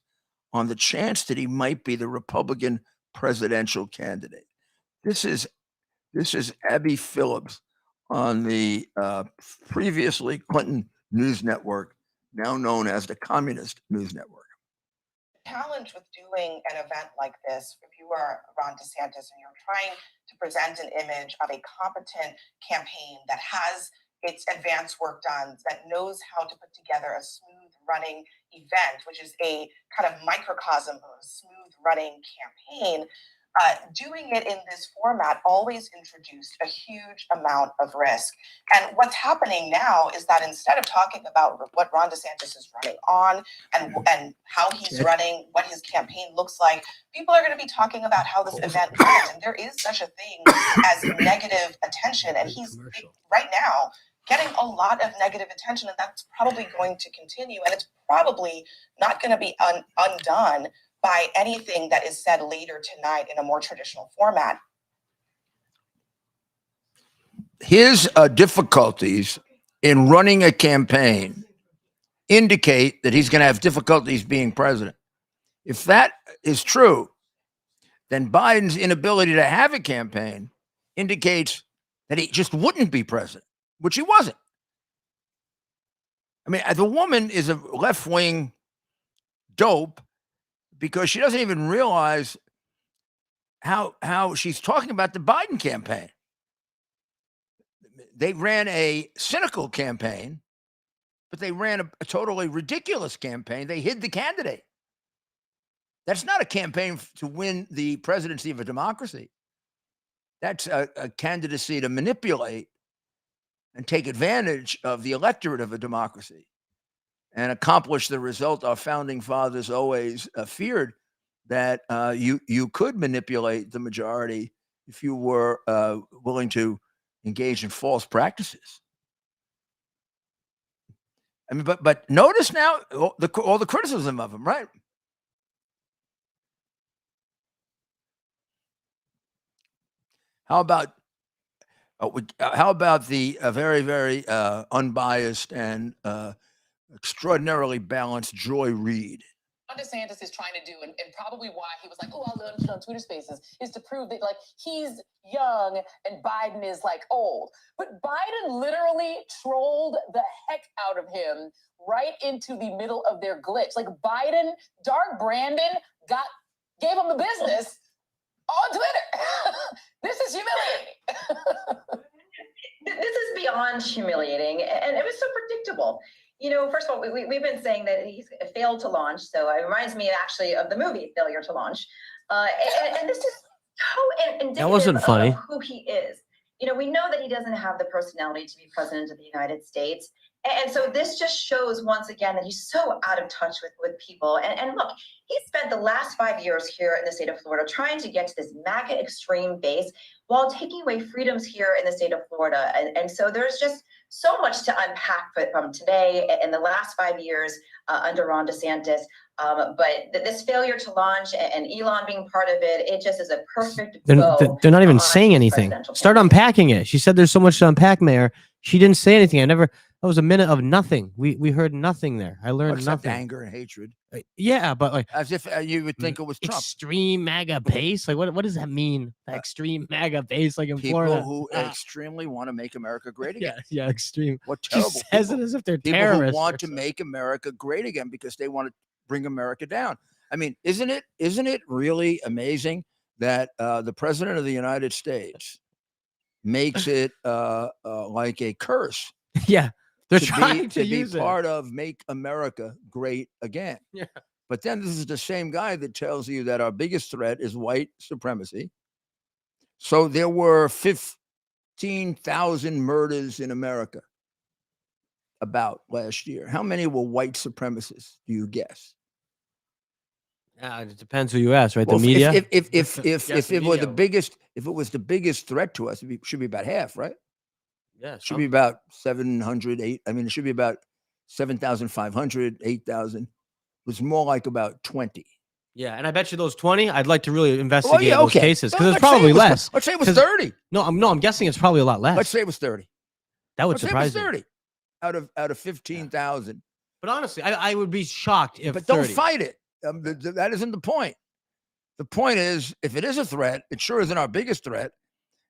on the chance that he might be the Republican presidential candidate. This is Abby Phillips on the previously Clinton News Network, now known as the Communist News Network. Challenge with doing an event like this, if you are Ron DeSantis and you're trying to present an image of a competent campaign that has its advanced work done, that knows how to put together a smooth running event, which is a kind of microcosm of a smooth running campaign, doing it in this format always introduced a huge amount of risk. And what's happening now is that instead of talking about what Ron DeSantis is running on and how he's running, what his campaign looks like, people are going to be talking about how this event went. And there is such a thing as negative attention. And he's right now getting a lot of negative attention, and that's probably going to continue. And it's probably not going to be undone by anything that is said later tonight in a more traditional format. his difficulties in running a campaign indicate that he's going to have difficulties being president. If that is true, then Biden's inability to have a campaign indicates that he just wouldn't be president, which he wasn't. I mean, the woman is a left-wing dope because she doesn't even realize how she's talking about the Biden campaign. They ran a cynical campaign, but they ran a totally ridiculous campaign. They hid the candidate. That's not a campaign to win the presidency of a democracy. That's a candidacy to manipulate and take advantage of the electorate of a democracy and accomplish the result our founding fathers always feared, that you could manipulate the majority if you were willing to engage in false practices. I mean, but notice now all the criticism of him, right? How about the very, very unbiased and extraordinarily balanced Joy Reid? What DeSantis is trying to do, and probably why he was like, oh, I'll launch on Twitter Spaces, is to prove that like he's young and Biden is like old. But Biden literally trolled the heck out of him right into the middle of their glitch. Like Biden, Dark Brandon gave him the business on Twitter. This is humiliating. This is beyond humiliating, and it was so predictable. You know, first of all, we've been saying that he's failed to launch, so it reminds me actually of the movie Failure to Launch. And this is so indicative That wasn't funny. of who he is. You know, we know that he doesn't have the personality to be president of the United States. And so this just shows once again that he's so out of touch with people. And look, he spent the last 5 years here in the state of Florida trying to get to this MAGA extreme base while taking away freedoms here in the state of Florida. And so there's just so much to unpack from today and the last 5 years under Ron DeSantis. But this failure to launch and Elon being part of it, it just is a perfect bow. They're not even saying anything. Start unpacking it. She said there's so much to unpack, Mayor. She didn't say anything. That was a minute of nothing. We heard nothing there. I learned nothing. Anger and hatred. Yeah, but like as if you would think it was Trump. Extreme MAGA base. Like what does that mean? Extreme MAGA base, like in people Florida. Who extremely want to make America great again. Yeah, extreme. What terrible She says people. It as if they're People terrorists. Who want to make America great again because they want to bring America down. I mean, isn't it really amazing that the president of the United States makes it like a curse? Yeah. They're trying to be use part it. of Make America Great Again. Yeah. But then this is the same guy that tells you that our biggest threat is white supremacy. So there were 15,000 murders in America about last year. How many were white supremacists, do you guess? It depends who you ask, right? Well, the media. If it were if it was the biggest threat to us, it should be about half, right? Yeah, it should be about 700, it should be about 7,500, 8,000. It was more like about 20. Yeah, and I bet you those 20, I'd like to really investigate those cases because Well, it's probably less. Let's say it was 30. No, I'm guessing it's probably a lot less. Let's say it was 30. That would Let's say surprise it was me. 30 out of 15,000. But honestly, I would be shocked if. But 30. don't fight it. That isn't the point. The point is, if it is a threat, it sure isn't our biggest threat.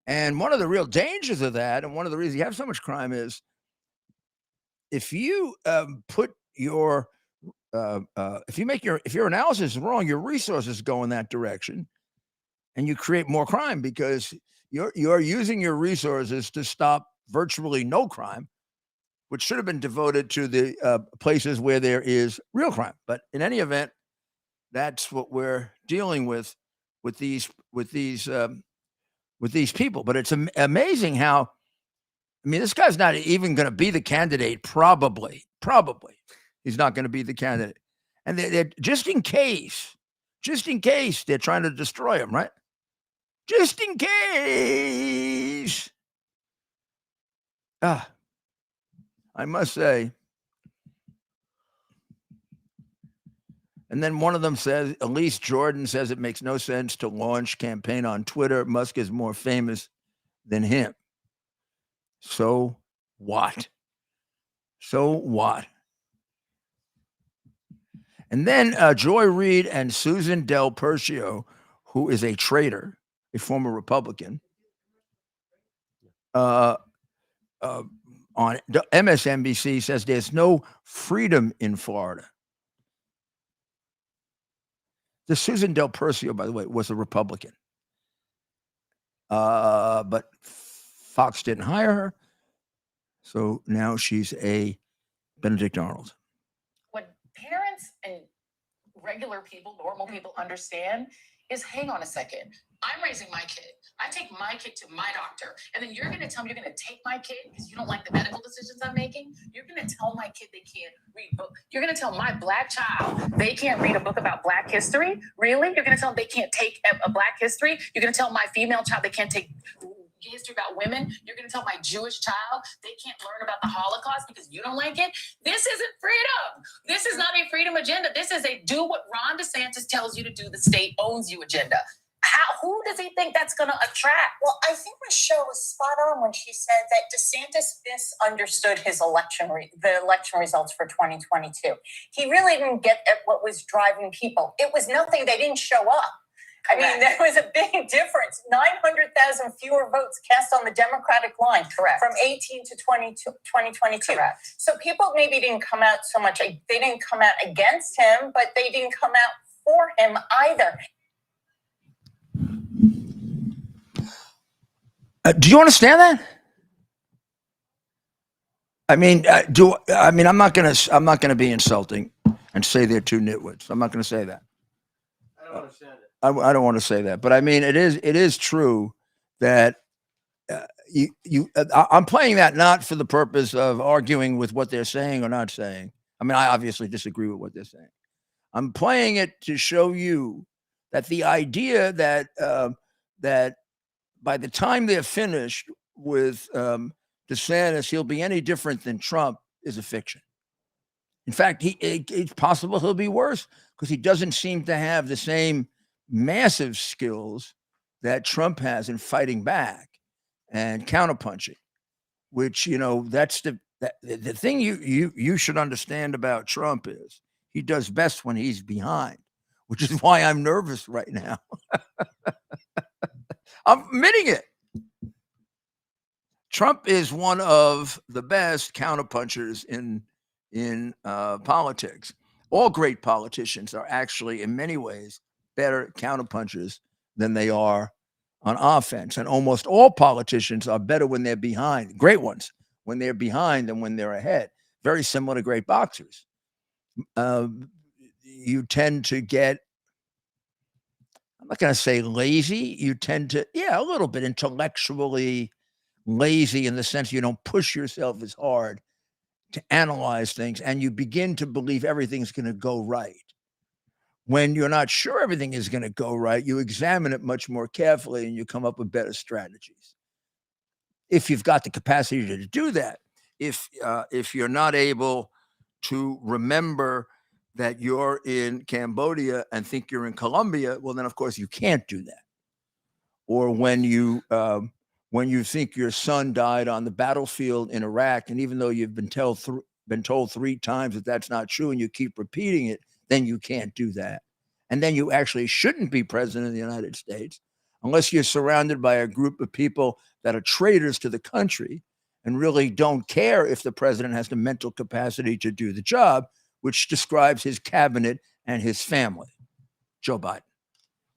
And one of the real dangers of that, and one of the reasons you have so much crime is, if you put your, if your analysis is wrong, your resources go in that direction, and you create more crime because you're using your resources to stop virtually no crime, which should have been devoted to the places where there is real crime. But in any event, that's what we're dealing with these people. But it's amazing how, I mean, this guy's not even going to be the candidate. Probably he's not going to be the candidate. And they're just in case they're trying to destroy him, right? Just in case. I must say. And then one of them says, Elise Jordan says it makes no sense to launch campaign on Twitter. Musk is more famous than him. So what? So what? And then Joy Reid and Susan Del Percio, who is a traitor, a former Republican, on MSNBC says there's no freedom in Florida. The Susan Del Percio, by the way, was a Republican. But Fox didn't hire her. So now she's a Benedict Arnold. What parents and regular people, normal people understand is, hang on a second. I'm raising my kid. I take my kid to my doctor. And then you're going to tell me you're going to take my kid because you don't like the medical decisions I'm making? You're going to tell my kid they can't read books. You're going to tell my Black child they can't read a book about Black history? Really? You're going to tell them they can't take a Black history? You're going to tell my female child they can't take history about women? You're going to tell my Jewish child they can't learn about the Holocaust because you don't like it? This isn't freedom. This is not a freedom agenda. This is a do what Ron DeSantis tells you to do. The state owns you agenda. Who does he think that's going to attract? Well, I think Michelle was spot on when she said that DeSantis misunderstood his the election results for 2022. He really didn't get at what was driving people. It was nothing. They didn't show up. I mean, there was a big difference. 900,000 fewer votes cast on the Democratic line. Correct. From 18 to 2022. Correct. So people maybe didn't come out so much. They didn't come out against him, but they didn't come out for him either. Do you understand that? I mean, I'm not gonna be insulting and say they're two nitwits. I'm not gonna say that. I don't understand it. I don't want to say that, but I mean, it is true that I'm playing that not for the purpose of arguing with what they're saying or not saying. I mean, I obviously disagree with what they're saying. I'm playing it to show you that the idea that that by the time they're finished with DeSantis, he'll be any different than Trump is a fiction. In fact, it's possible he'll be worse because he doesn't seem to have the same massive skills that Trump has in fighting back and counterpunching, which, that's the thing you should understand about Trump is he does best when he's behind, which is why I'm nervous right now. I'm admitting it. Trump is one of the best counterpunchers in politics. All great politicians are actually, in many ways, better counterpunchers than they are on offense. And almost all politicians are better when they're behind. Great ones, when they're behind than when they're ahead. Very similar to great boxers. You tend to get, I'm not going to say lazy. You tend to, a little bit intellectually lazy in the sense you don't push yourself as hard to analyze things, and you begin to believe everything's going to go right. When you're not sure everything is going to go right, you examine it much more carefully and you come up with better strategies. If you've got the capacity to do that, if you're not able to remember that you're in Cambodia and think you're in Colombia, well, then of course you can't do that. Or when you think your son died on the battlefield in Iraq, and even though you've been told 3 times that that's not true, and you keep repeating it, then you can't do that. And then you actually shouldn't be president of the United States unless you're surrounded by a group of people that are traitors to the country and really don't care if the president has the mental capacity to do the job, which describes his cabinet and his family. Joe Biden,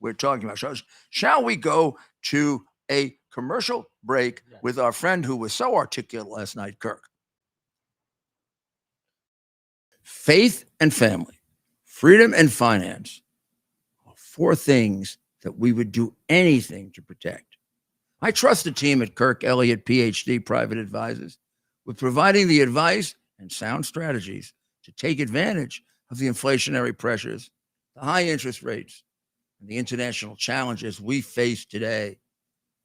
we're talking about. Shall we go to a commercial break with our friend who was so articulate last night, Kirk? Faith and family, freedom and finance are 4 things that we would do anything to protect. I trust the team at Kirk Elliott, PhD, Private Advisors, with providing the advice and sound strategies to take advantage of the inflationary pressures, the high interest rates, and the international challenges we face today.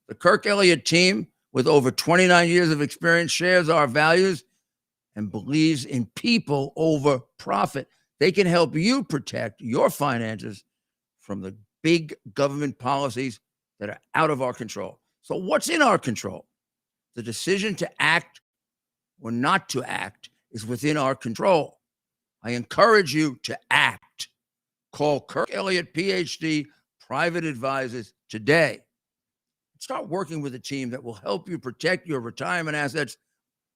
The Kirk Elliott team, with over 29 years of experience, shares our values and believes in people over profit. They can help you protect your finances from the big government policies that are out of our control. So what's in our control? The decision to act or not to act is within our control. I encourage you to act. Call Kirk Elliott, PhD, Private Advisors today. Start working with a team that will help you protect your retirement assets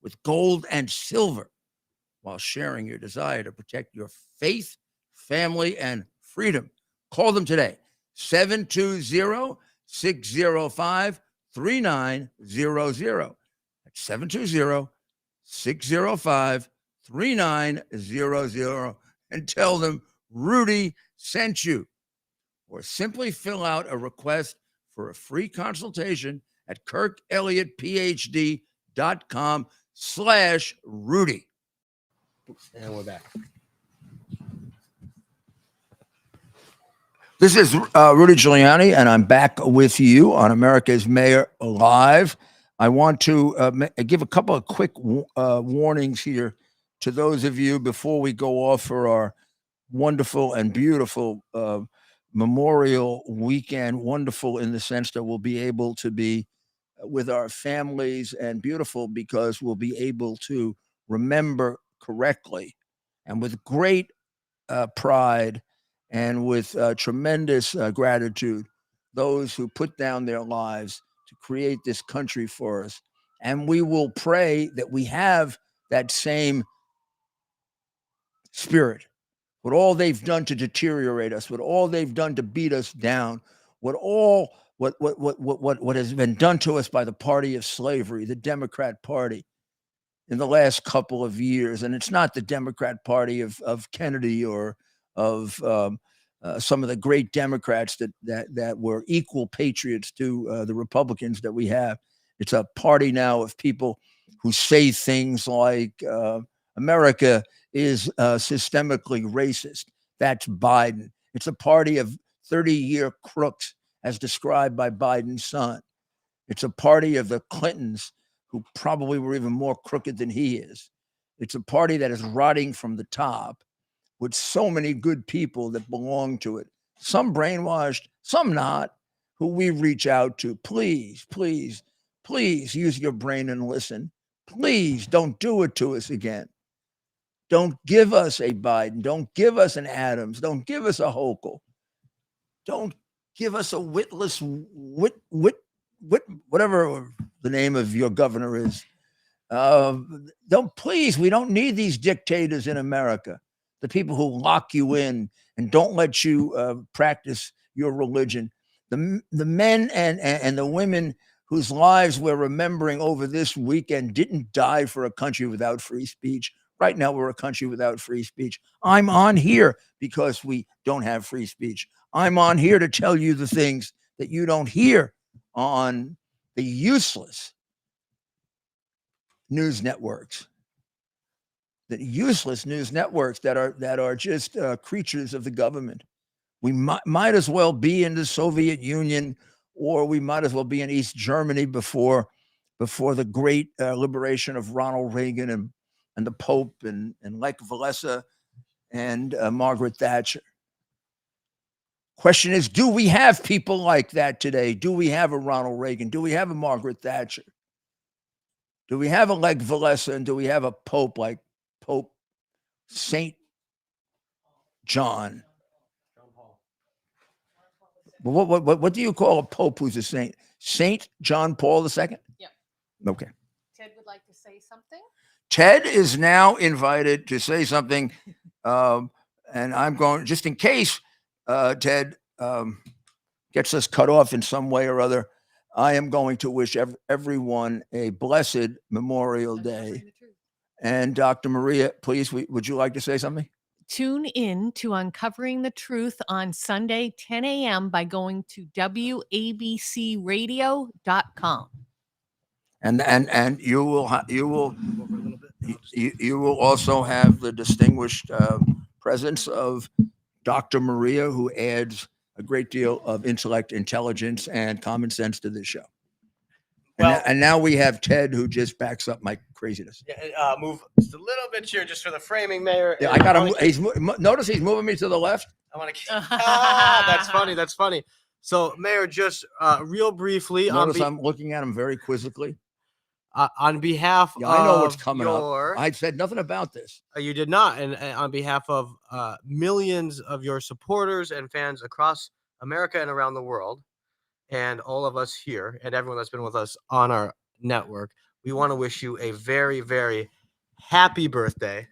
with gold and silver while sharing your desire to protect your faith, family, and freedom. Call them today, 720-605-3900. That's 720-605-3900, and tell them Rudy sent you. Or simply fill out a request for a free consultation at kirkelliottphd.com/Rudy. And we're back. This is Rudy Giuliani, and I'm back with you on America's Mayor Live. I want to give a couple of quick warnings here to those of you before we go off for our wonderful and beautiful Memorial Weekend. Wonderful in the sense that we'll be able to be with our families, and beautiful because we'll be able to remember correctly and with great pride and with tremendous gratitude those who put down their lives to create this country for us. And we will pray that we have that same spirit. What all they've done to deteriorate us, what all they've done to beat us down, what has been done to us by the party of slavery, the Democrat Party, in the last couple of years. And it's not the Democrat Party of Kennedy or of some of the great Democrats that were equal patriots to the Republicans that we have. It's a party now of people who say things like America is systemically racist. That's Biden. It's a party of 30-year crooks, as described by Biden's son. It's a party of the Clintons, who probably were even more crooked than he is. It's a party that is rotting from the top, with so many good people that belong to it. Some brainwashed, some not, who we reach out to. Please, please, please use your brain and listen. Please don't do it to us again. Don't give us a Biden. Don't give us an Adams. Don't give us a Hochul. Don't give us a witless, whatever the name of your governor is. Please, we don't need these dictators in America. The people who lock you in and don't let you practice your religion. The men and the women whose lives we're remembering over this weekend didn't die for a country without free speech. Right now, we're a country without free speech. I'm on here because we don't have free speech. I'm on here to tell you the things that you don't hear on the useless news networks. The useless news networks that are just creatures of the government. We might as well be in the Soviet Union, or we might as well be in East Germany before the great liberation of Ronald Reagan and the Pope and Lech Walesa and Margaret Thatcher. Question is, do we have people like that today? Do we have a Ronald Reagan? Do we have a Margaret Thatcher? Do we have a Lech Walesa, and do we have a Pope like Pope Saint John? What do you call a Pope who's a saint? Saint John Paul II? Yeah. Okay. Ted would like to say something. Ted is now invited to say something, and I'm going, just in case Ted gets us cut off in some way or other, I am going to wish everyone a blessed Memorial Day. And Dr. Maria, please, would you like to say something? Tune in to Uncovering the Truth on Sunday, 10 a.m. by going to wabcradio.com. And you will also have the distinguished presence of Dr. Maria, who adds a great deal of intellect, intelligence, and common sense to this show. Well, and now we have Ted, who just backs up my craziness. Yeah, move just a little bit here, just for the framing, Mayor. Yeah, I got him. Notice he's moving me to the left. I want to. That's funny. That's funny. So, Mayor, just real briefly. Notice I'm looking at him very quizzically. On behalf Yeah, I know what's of coming your, up. I said nothing about this. You did not. And on behalf of millions of your supporters and fans across America and around the world, and all of us here, and everyone that's been with us on our network, we want to wish you a very, very happy birthday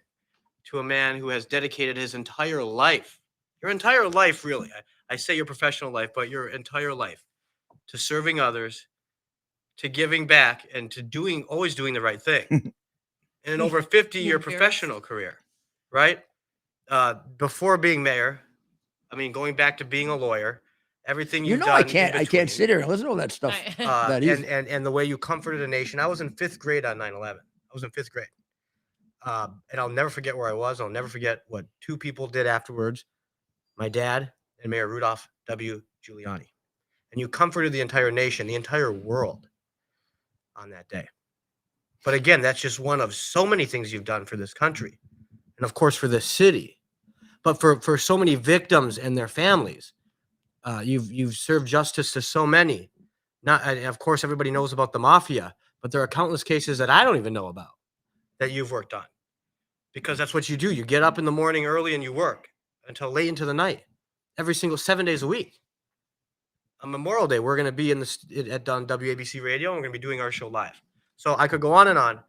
to a man who has dedicated his entire life, your entire life, really. I say your professional life, but your entire life, to serving others, to giving back, and to always doing the right thing. In an over 50-year professional career, right? Before being mayor, I mean, going back to being a lawyer, everything you've done. I can't sit here and listen to all that stuff. And the way you comforted a nation. I was in 5th grade on 9/11. I was in 5th grade. And I'll never forget where I was. I'll never forget what 2 people did afterwards. My dad and Mayor Rudy Giuliani. And you comforted the entire nation, the entire world on that day. But again, that's just one of so many things you've done for this country. And of course, for this city. But for so many victims and their families, you've served justice to so many. And of course, everybody knows about the mafia, but there are countless cases that I don't even know about that you've worked on, because that's what you do. You get up in the morning early and you work until late into the night, every single 7 days a week. On Memorial Day, we're going to be on WABC Radio, and we're going to be doing our show live. So I could go on and on.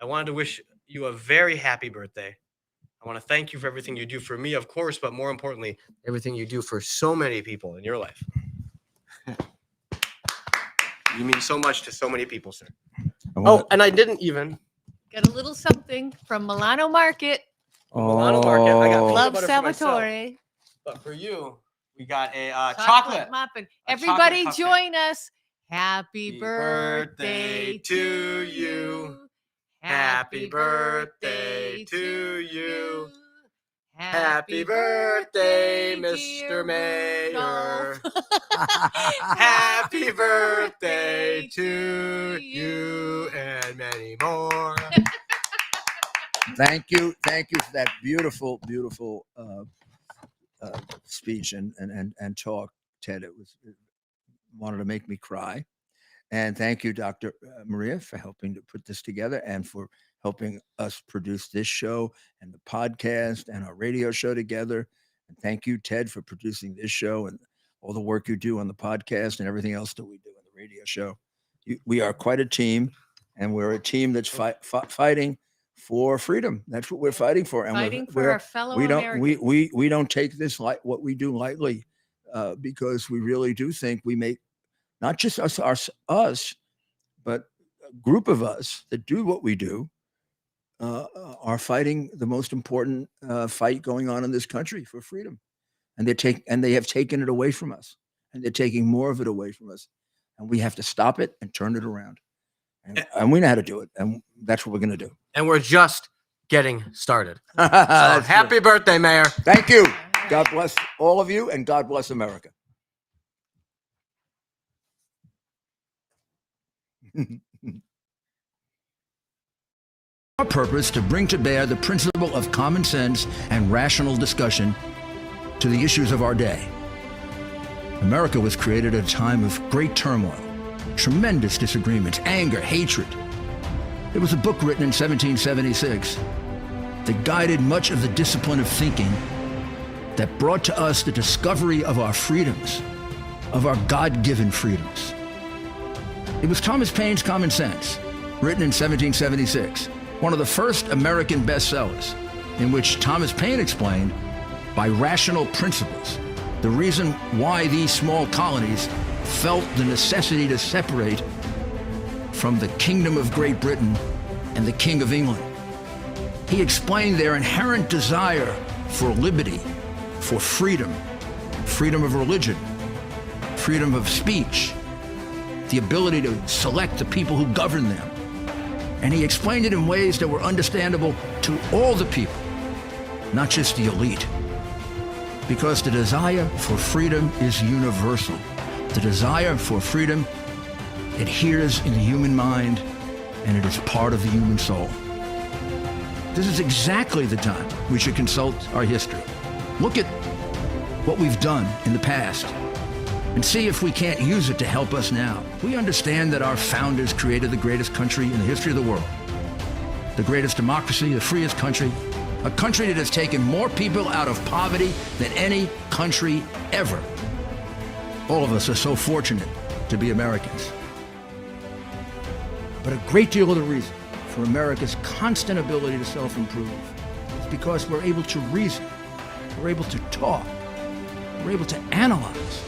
I wanted to wish you a very happy birthday. I want to thank you for everything you do for me, of course, but more importantly, everything you do for so many people in your life. You mean so much to so many people, sir. And I didn't even Got a little something from Milano Market. Milano Market. I got Love peanut butter for myself. Salvatore. But for you, we got a chocolate muffin. A Everybody chocolate join us. Happy Happy birthday to you. Happy birthday to you. Happy birthday, Mr. Mayor. Happy birthday to you and many more. Thank you for that beautiful speech and talk, Ted. It wanted to make me cry. And thank you, Dr. Maria, for helping to put this together and for helping us produce this show and the podcast and our radio show together. And thank you, Ted, for producing this show and all the work you do on the podcast and everything else that we do on the radio show. We are quite a team, and we're a team that's fighting for freedom. That's what we're fighting for. And Fighting for our fellow Americans. We don't take this what we do lightly, because we really do think we make not just us, but a group of us that do what we do are fighting the most important fight going on in this country for freedom, and they have taken it away from us, and they're taking more of it away from us, and we have to stop it and turn it around, and we know how to do it, and that's what we're going to do. And we're just getting started. So happy birthday, Mayor. Thank you. God bless all of you, and God bless America. Our purpose to bring to bear the principle of common sense and rational discussion to the issues of our day. America was created at a time of great turmoil, tremendous disagreements, anger, hatred. There was a book written in 1776 that guided much of the discipline of thinking that brought to us the discovery of our freedoms, of our God-given freedoms. It was Thomas Paine's Common Sense, written in 1776, one of the first American bestsellers, in which Thomas Paine explained, by rational principles, the reason why these small colonies felt the necessity to separate from the Kingdom of Great Britain and the King of England. He explained their inherent desire for liberty, for freedom, freedom of religion, freedom of speech, the ability to select the people who govern them. And he explained it in ways that were understandable to all the people, not just the elite. Because the desire for freedom is universal. The desire for freedom adheres in the human mind, and it is part of the human soul. This is exactly the time we should consult our history. Look at what we've done in the past and see if we can't use it to help us now. We understand that our founders created the greatest country in the history of the world, the greatest democracy, the freest country, a country that has taken more people out of poverty than any country ever. All of us are so fortunate to be Americans. But a great deal of the reason for America's constant ability to self-improve is because we're able to reason, we're able to talk, we're able to analyze.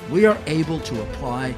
We are able to apply